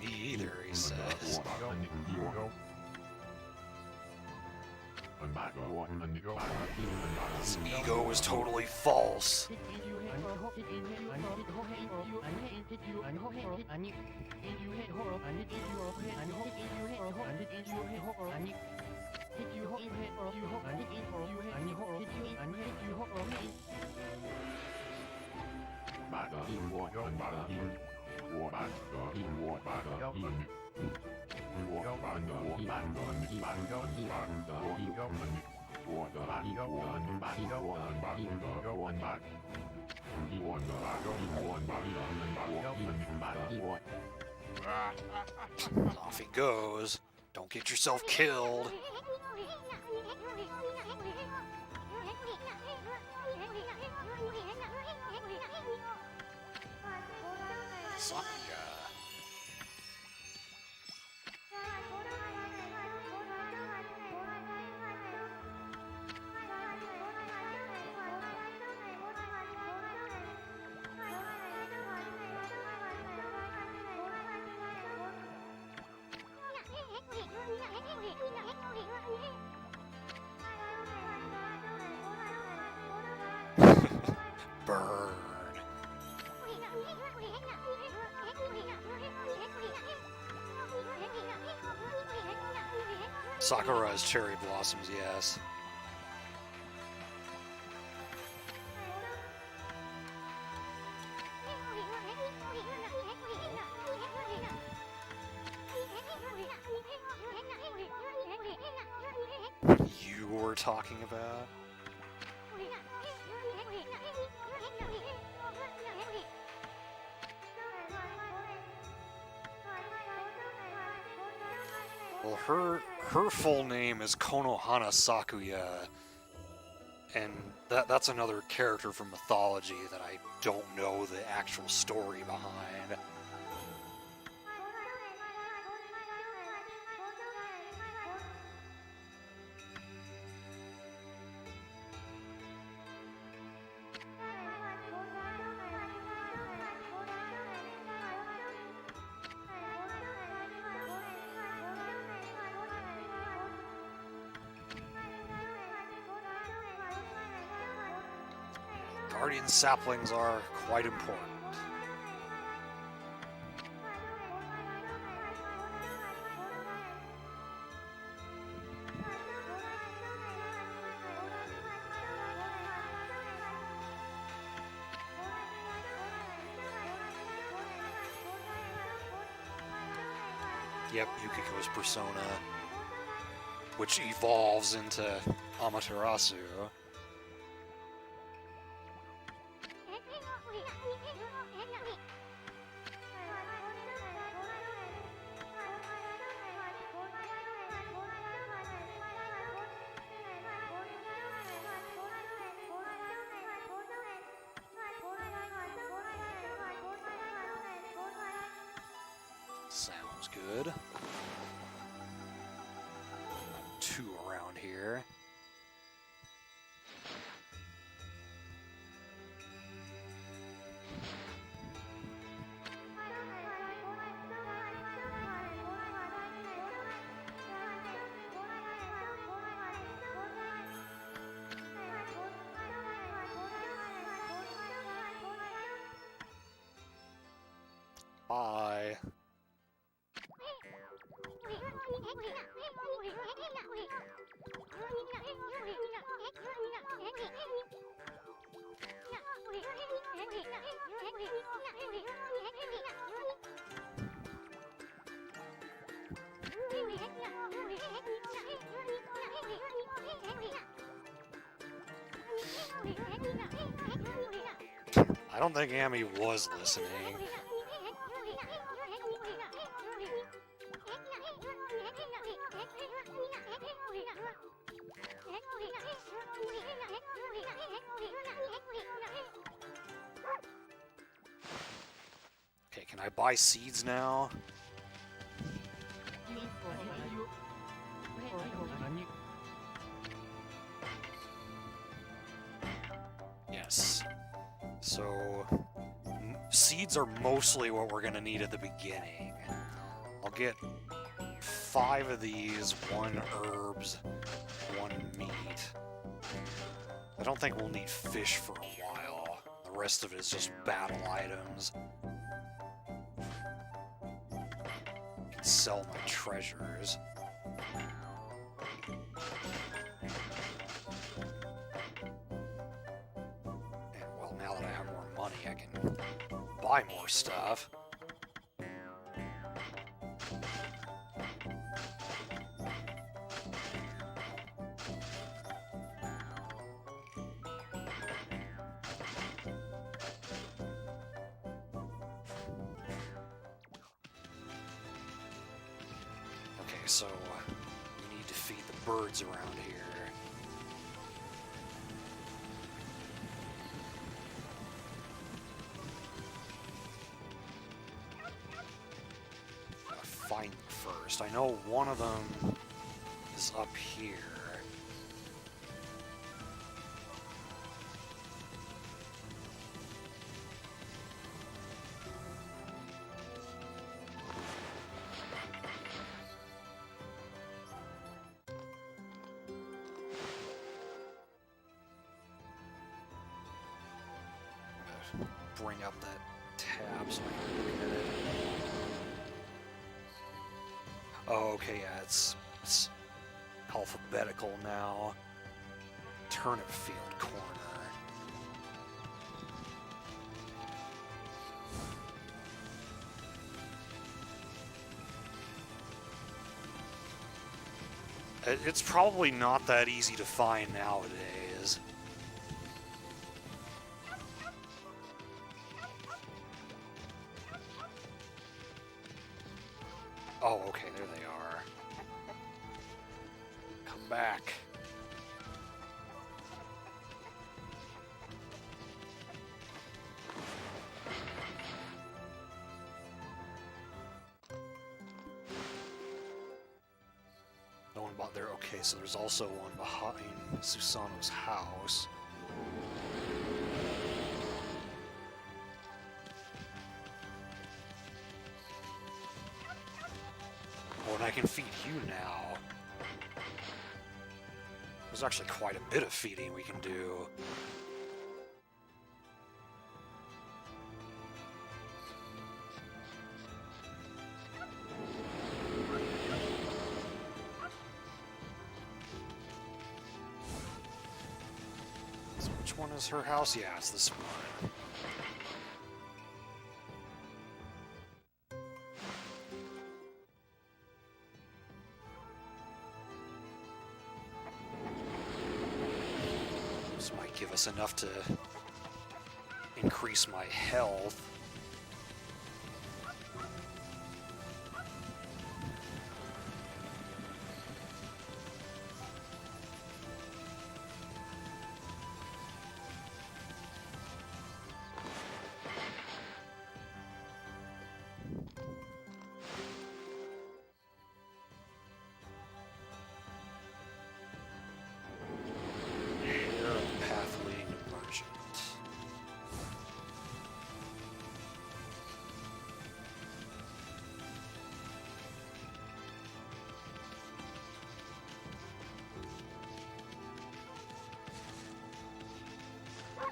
Me either, he says. His ego was totally false. Off he goes. Don't get yourself killed. Sakura. Burn. Sakura's cherry blossoms, yes. You were talking about? Well, her full name is Konohana Sakuya, and that's another character from mythology that I don't know the actual story behind. Guardian saplings are quite important. Yep, Yukiko's persona, which evolves into Amaterasu. Sounds good. Two around here. Bye. I don't think Amy was listening. Okay, can I buy seeds now? Yes. So, seeds are mostly what we're gonna need at the beginning. I'll get 5 of these, 1 herbs, 1 meat. I don't think we'll need fish for a while. The rest of it is just battle items. I can sell my treasures. And well, now that I have more money, I can buy more stuff. so we need to feed the birds around here. Gotta find them first. I know one of them is up here. Bring up that tab so I can look at it. Oh, okay, yeah, it's alphabetical now. Turnip field corner. It's probably not that easy to find nowadays. Oh, okay, there they are. Come back. No one bought there. Okay, so there's also one behind Susano's house. Oh, and I can feed you now. There's actually quite a bit of feeding we can do. So which one is her house? Yeah, it's this one. This might give us enough to increase my health.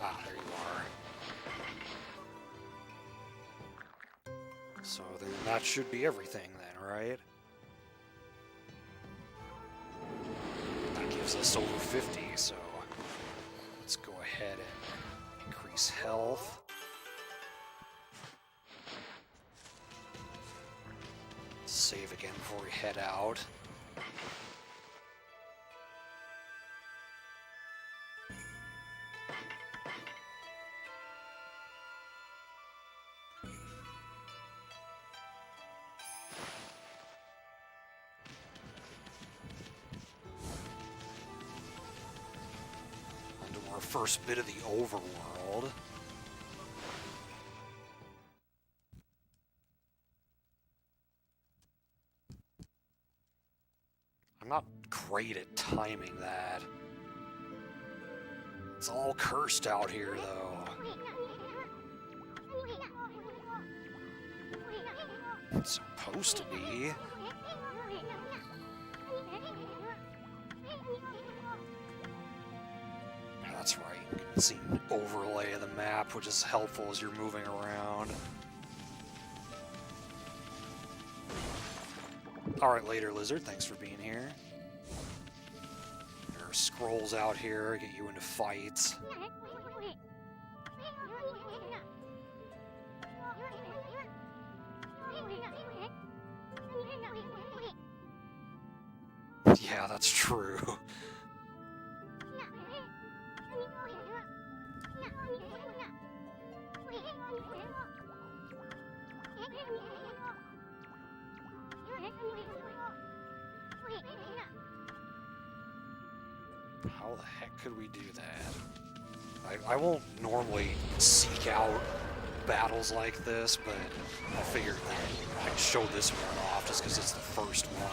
Ah, there you are. So then that should be everything then, right? That gives us over 50, so let's go ahead and increase health. Save again before we head out. Our first bit of the overworld. I'm not great at timing that. It's all cursed out here, though. It's supposed to be. That's right, you can see an overlay of the map, which is helpful as you're moving around. Alright, later, Lizard, thanks for being here. There are scrolls out here, get you into fights. Yeah, that's true. How the heck could we do that? I won't normally seek out battles like this, but I figured that I'd show this one off just because it's the first one.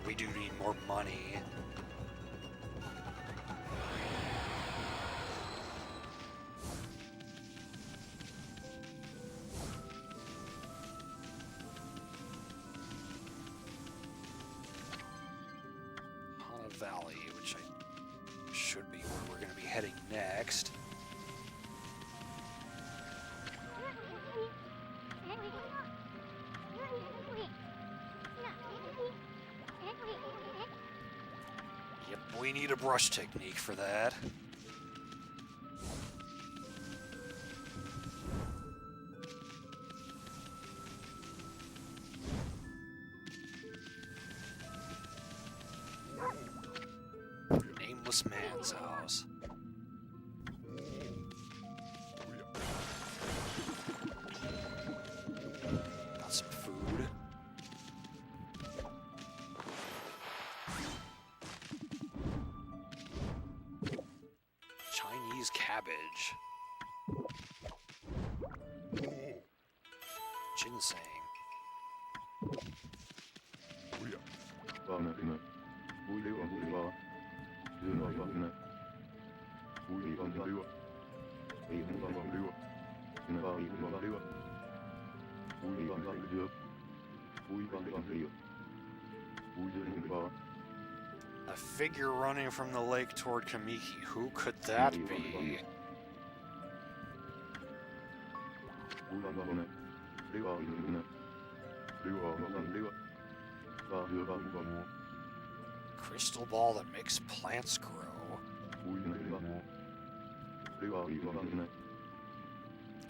We do need more money. Valley, which should be where we're going to be heading next. Yep, we need a brush technique for that. Nameless man's house. Got some food. Chinese cabbage. Ginseng. A figure running from the lake toward Kamiki. Who could that be? Crystal ball that makes plants grow.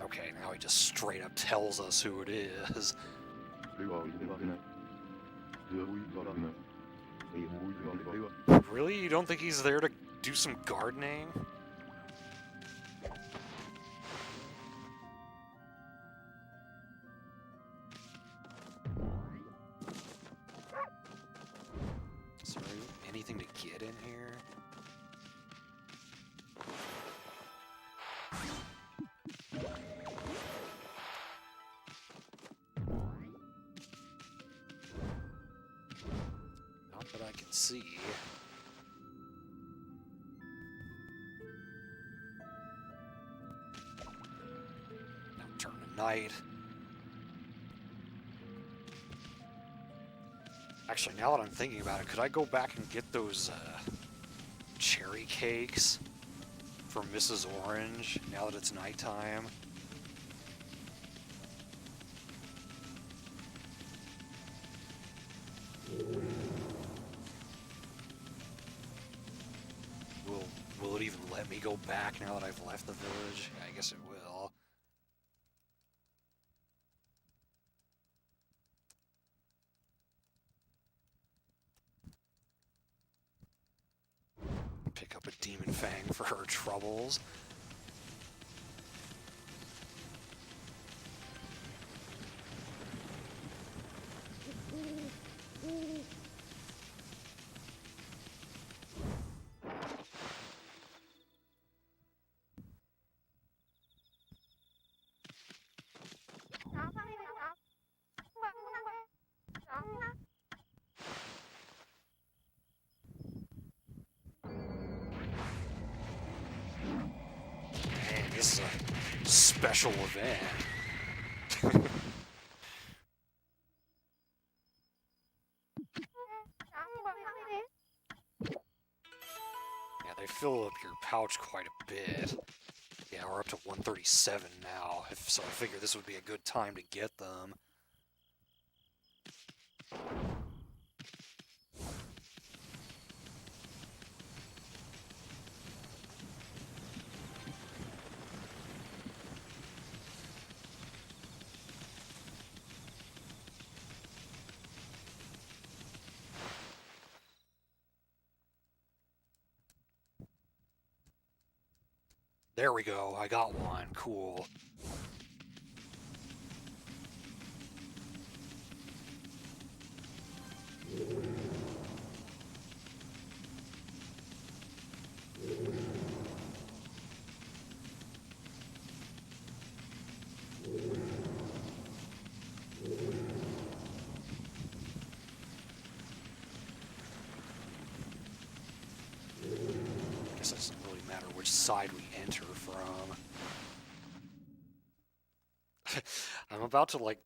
Okay, now he just straight up tells us who it is. Really? You don't think he's there to do some gardening? Is there anything to get in here? Not that I can see. Now turn to night. Actually, now that I'm thinking about it, could I go back and get those cherry cakes from Mrs. Orange now that it's nighttime? Will it even let me go back now that I've left the village? Yeah, I guess it will. Pick up a demon fang for her troubles. Man, this is a special event. Yeah, they fill up your pouch quite a bit. Yeah, we're up to 137 now, so I figured this would be a good time to get them. There we go. I got one. Cool. Guess it doesn't really matter which side we enter from. I'm about to, like,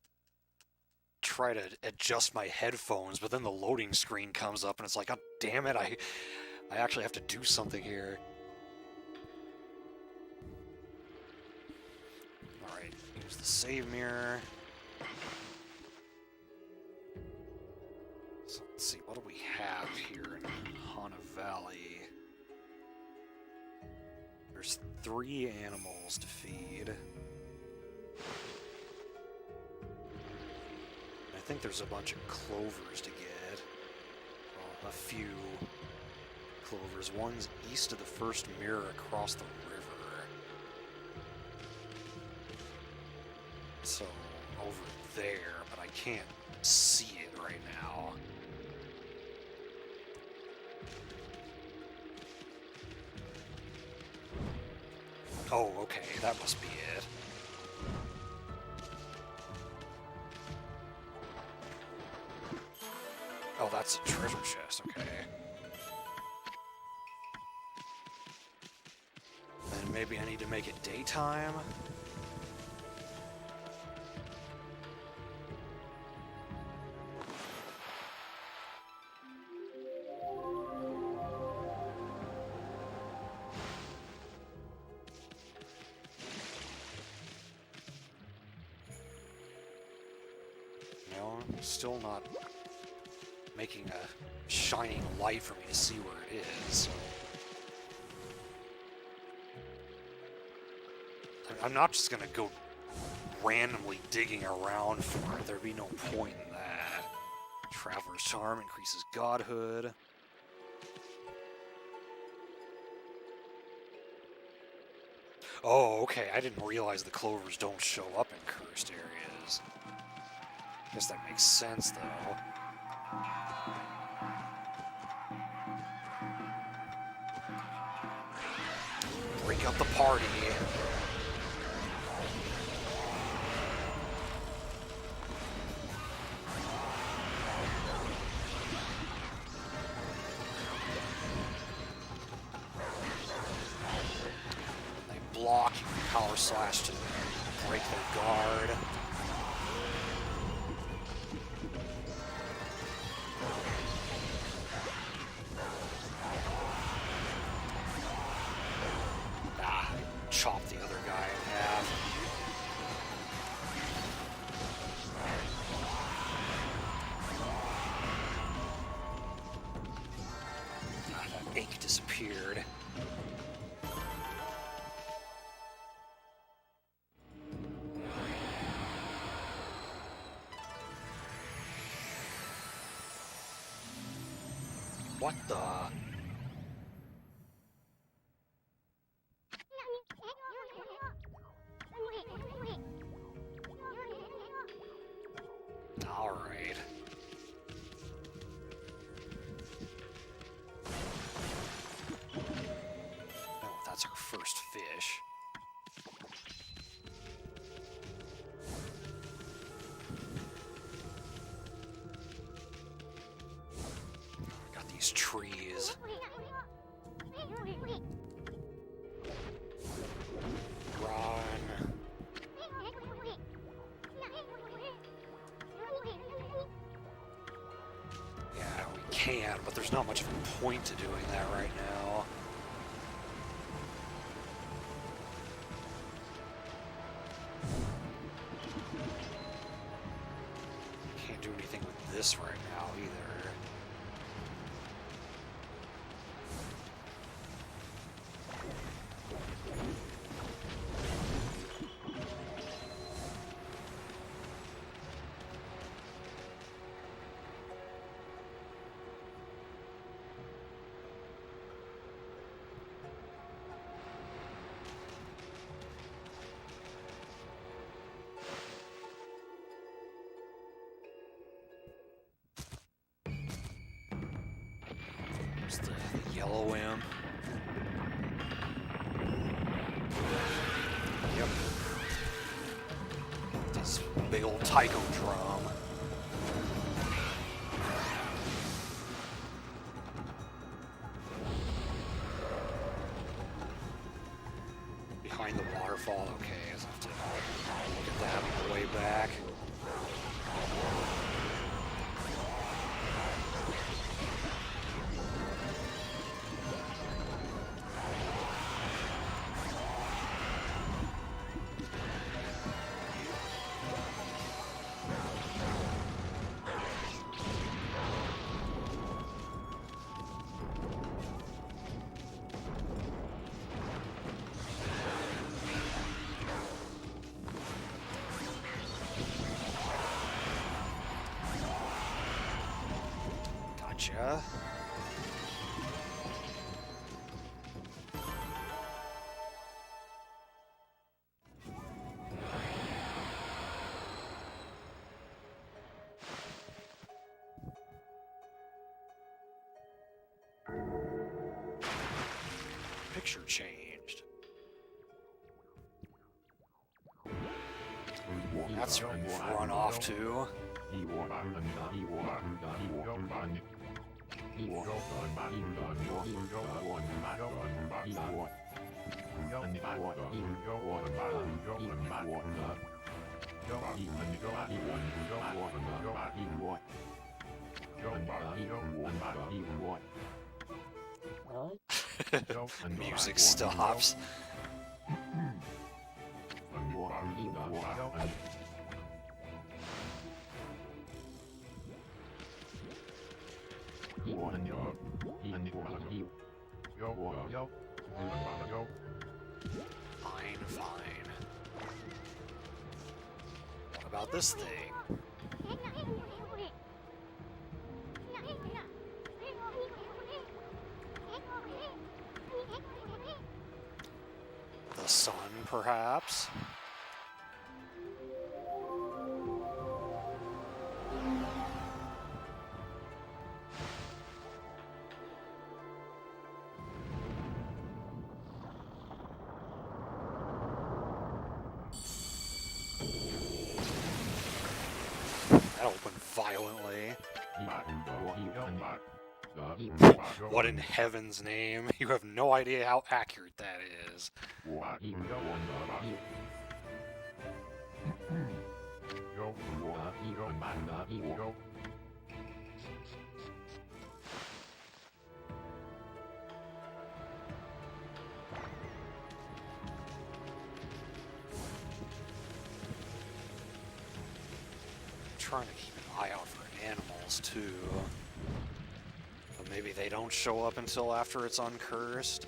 try to adjust my headphones, but then the loading screen comes up and it's like, God damn it, I actually have to do something here. Alright, use the save mirror. So let's see, what do we have here in Hana Valley? There's 3 animals to feed. I think there's a bunch of clovers to get. Well, a few clovers. One's east of the first mirror across the river. So, over there, but I can't see it right now. Oh, okay, that must be it. Oh, that's a treasure chest, okay. Then maybe I need to make it daytime? No, still not making a shining light for me to see where it is, so... I'm not just gonna go randomly digging around for it. There'd be no point in that. Traveler's Charm increases godhood. Oh, okay, I didn't realize the clovers don't show up in cursed areas. Guess that makes sense, though. Break up the party. They block, you can power slash to break their guard. Chop the other guy in half. That ink disappeared. What the? Alright. Oh, that's our first fish. Got these trees. Run. Yeah, we can, but there's not much of a point to doing that right now. Can't do anything with this right now either. There's the yellow imp. Yep. This big old taiko drum. Behind the waterfall, okay, so I have to look at that on the way back. Gotcha. Picture changed. That's where we've run off to. Music stops. Fine, fine. What about this thing? The sun, perhaps? That opened violently. What in heaven's name? You have no idea how accurate that is. Trying to keep an eye out for animals too. But maybe they don't show up until after it's uncursed.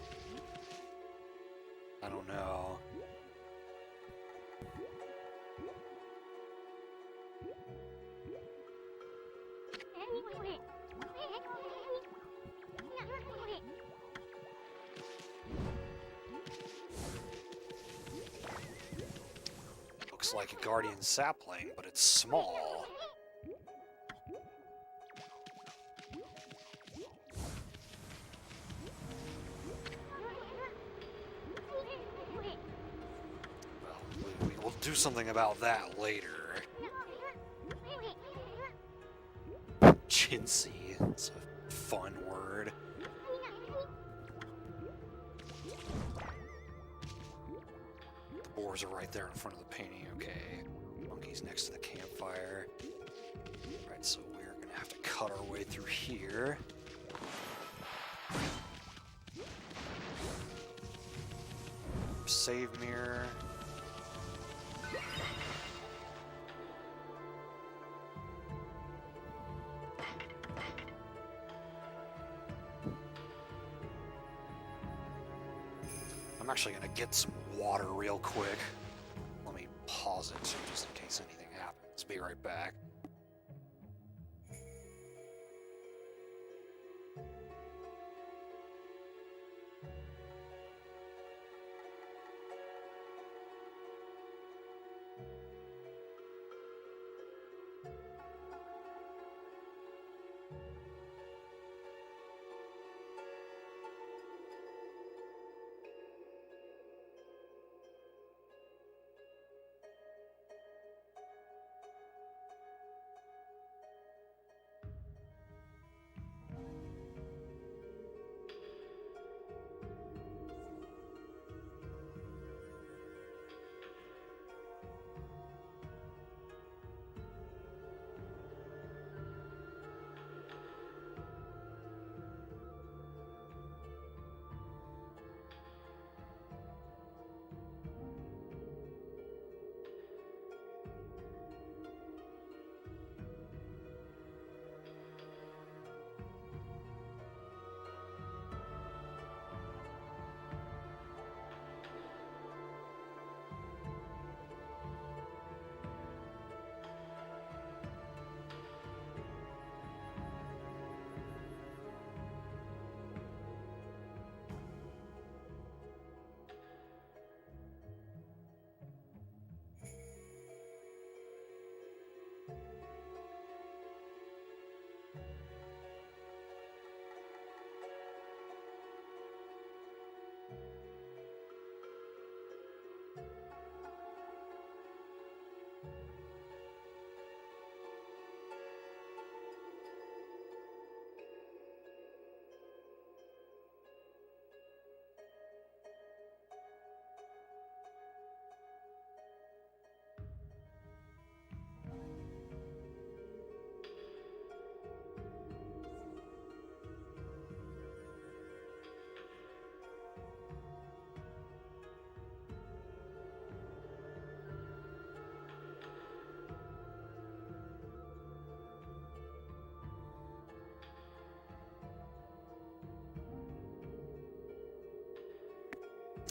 I don't know. Looks like a guardian sapling, but it's small. Well, we will do something about that later. Chintzy, it's a fun word. The boars are right there in front of the painting, okay. Monkey's next to the campfire. Right, so we're gonna have to cut our way through here. Save mirror. I'm actually gonna get some water real quick. Let me pause it so just in case anything happens. Be right back.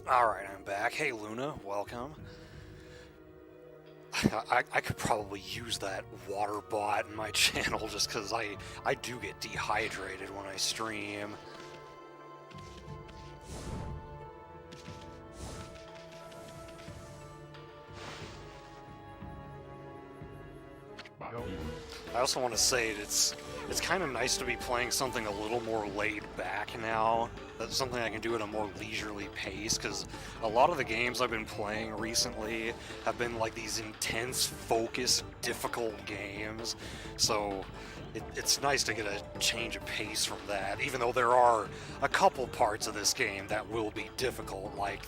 Alright, I'm back. Hey Luna, welcome. I could probably use that water bot in my channel just because I do get dehydrated when I stream. I also want to say it's kind of nice to be playing something a little more laid back now. That's something I can do at a more leisurely pace, because a lot of the games I've been playing recently have been like these intense, focused, difficult games. So it's nice to get a change of pace from that, even though there are a couple parts of this game that will be difficult, like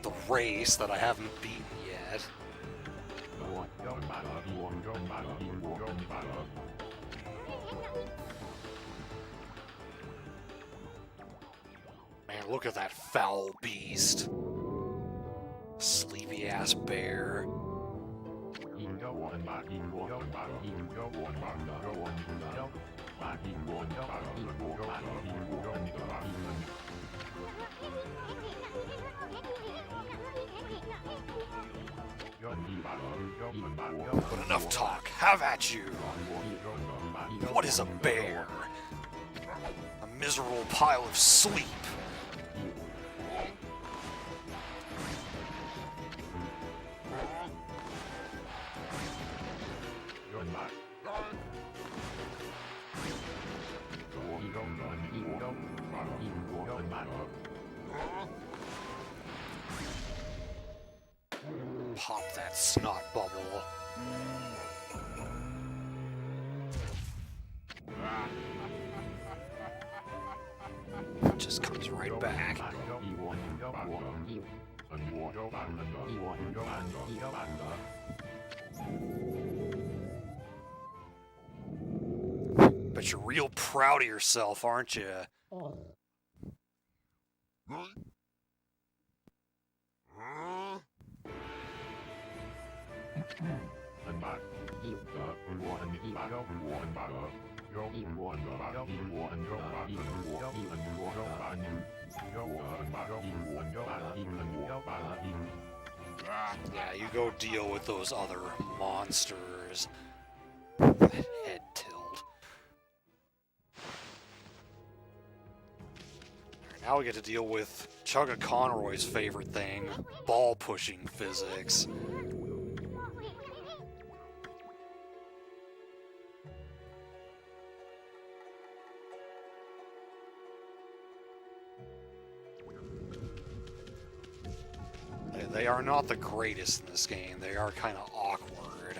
the race that I haven't beaten yet. Man, look at that foul beast. Sleepy ass bear. But enough talk. Have at you. What is a bear? A miserable pile of sleep. Pop that snot bubble. It just comes right back. But you're real proud of yourself, aren't you? Yeah, you go deal with those other monsters. That head tilt. Now we get to deal with Chugga Conroy's favorite thing, ball pushing physics. They are not the greatest in this game. They are kind of awkward.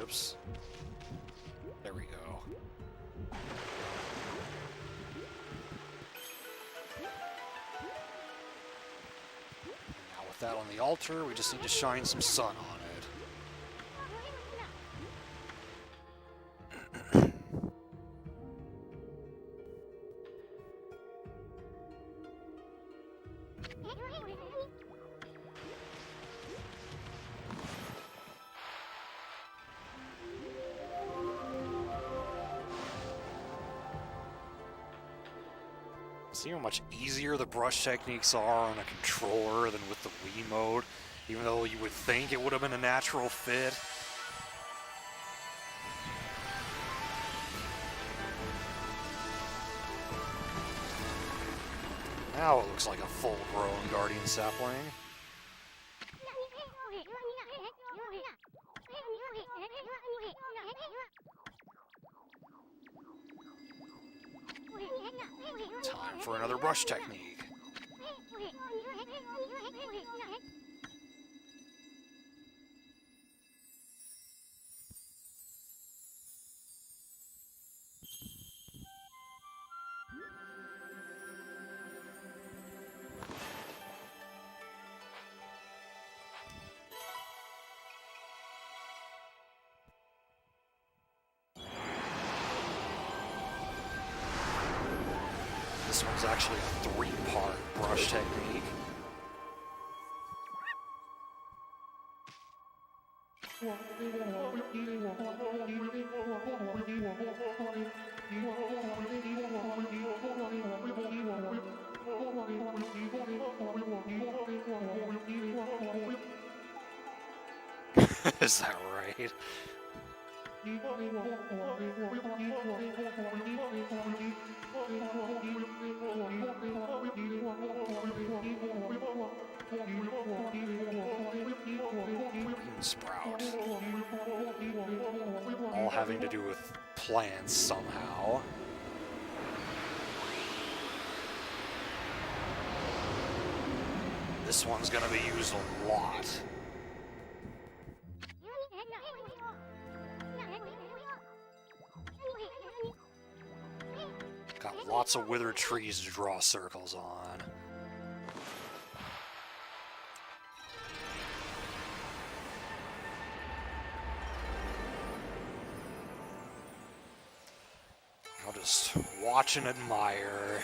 Oops. There we go. Now with that on the altar, we just need to shine some sun on it. See how much easier the brush techniques are on a controller than with the Wii mode, even though you would think it would have been a natural fit. Now it looks like a full-grown Guardian Sapling. Time for another brush technique. This one's actually a 3-part brush technique. Is that right? Bean sprout. All having to do with plants somehow. This one's gonna be used a lot. Got lots of withered trees to draw circles on. I'll just watch and admire.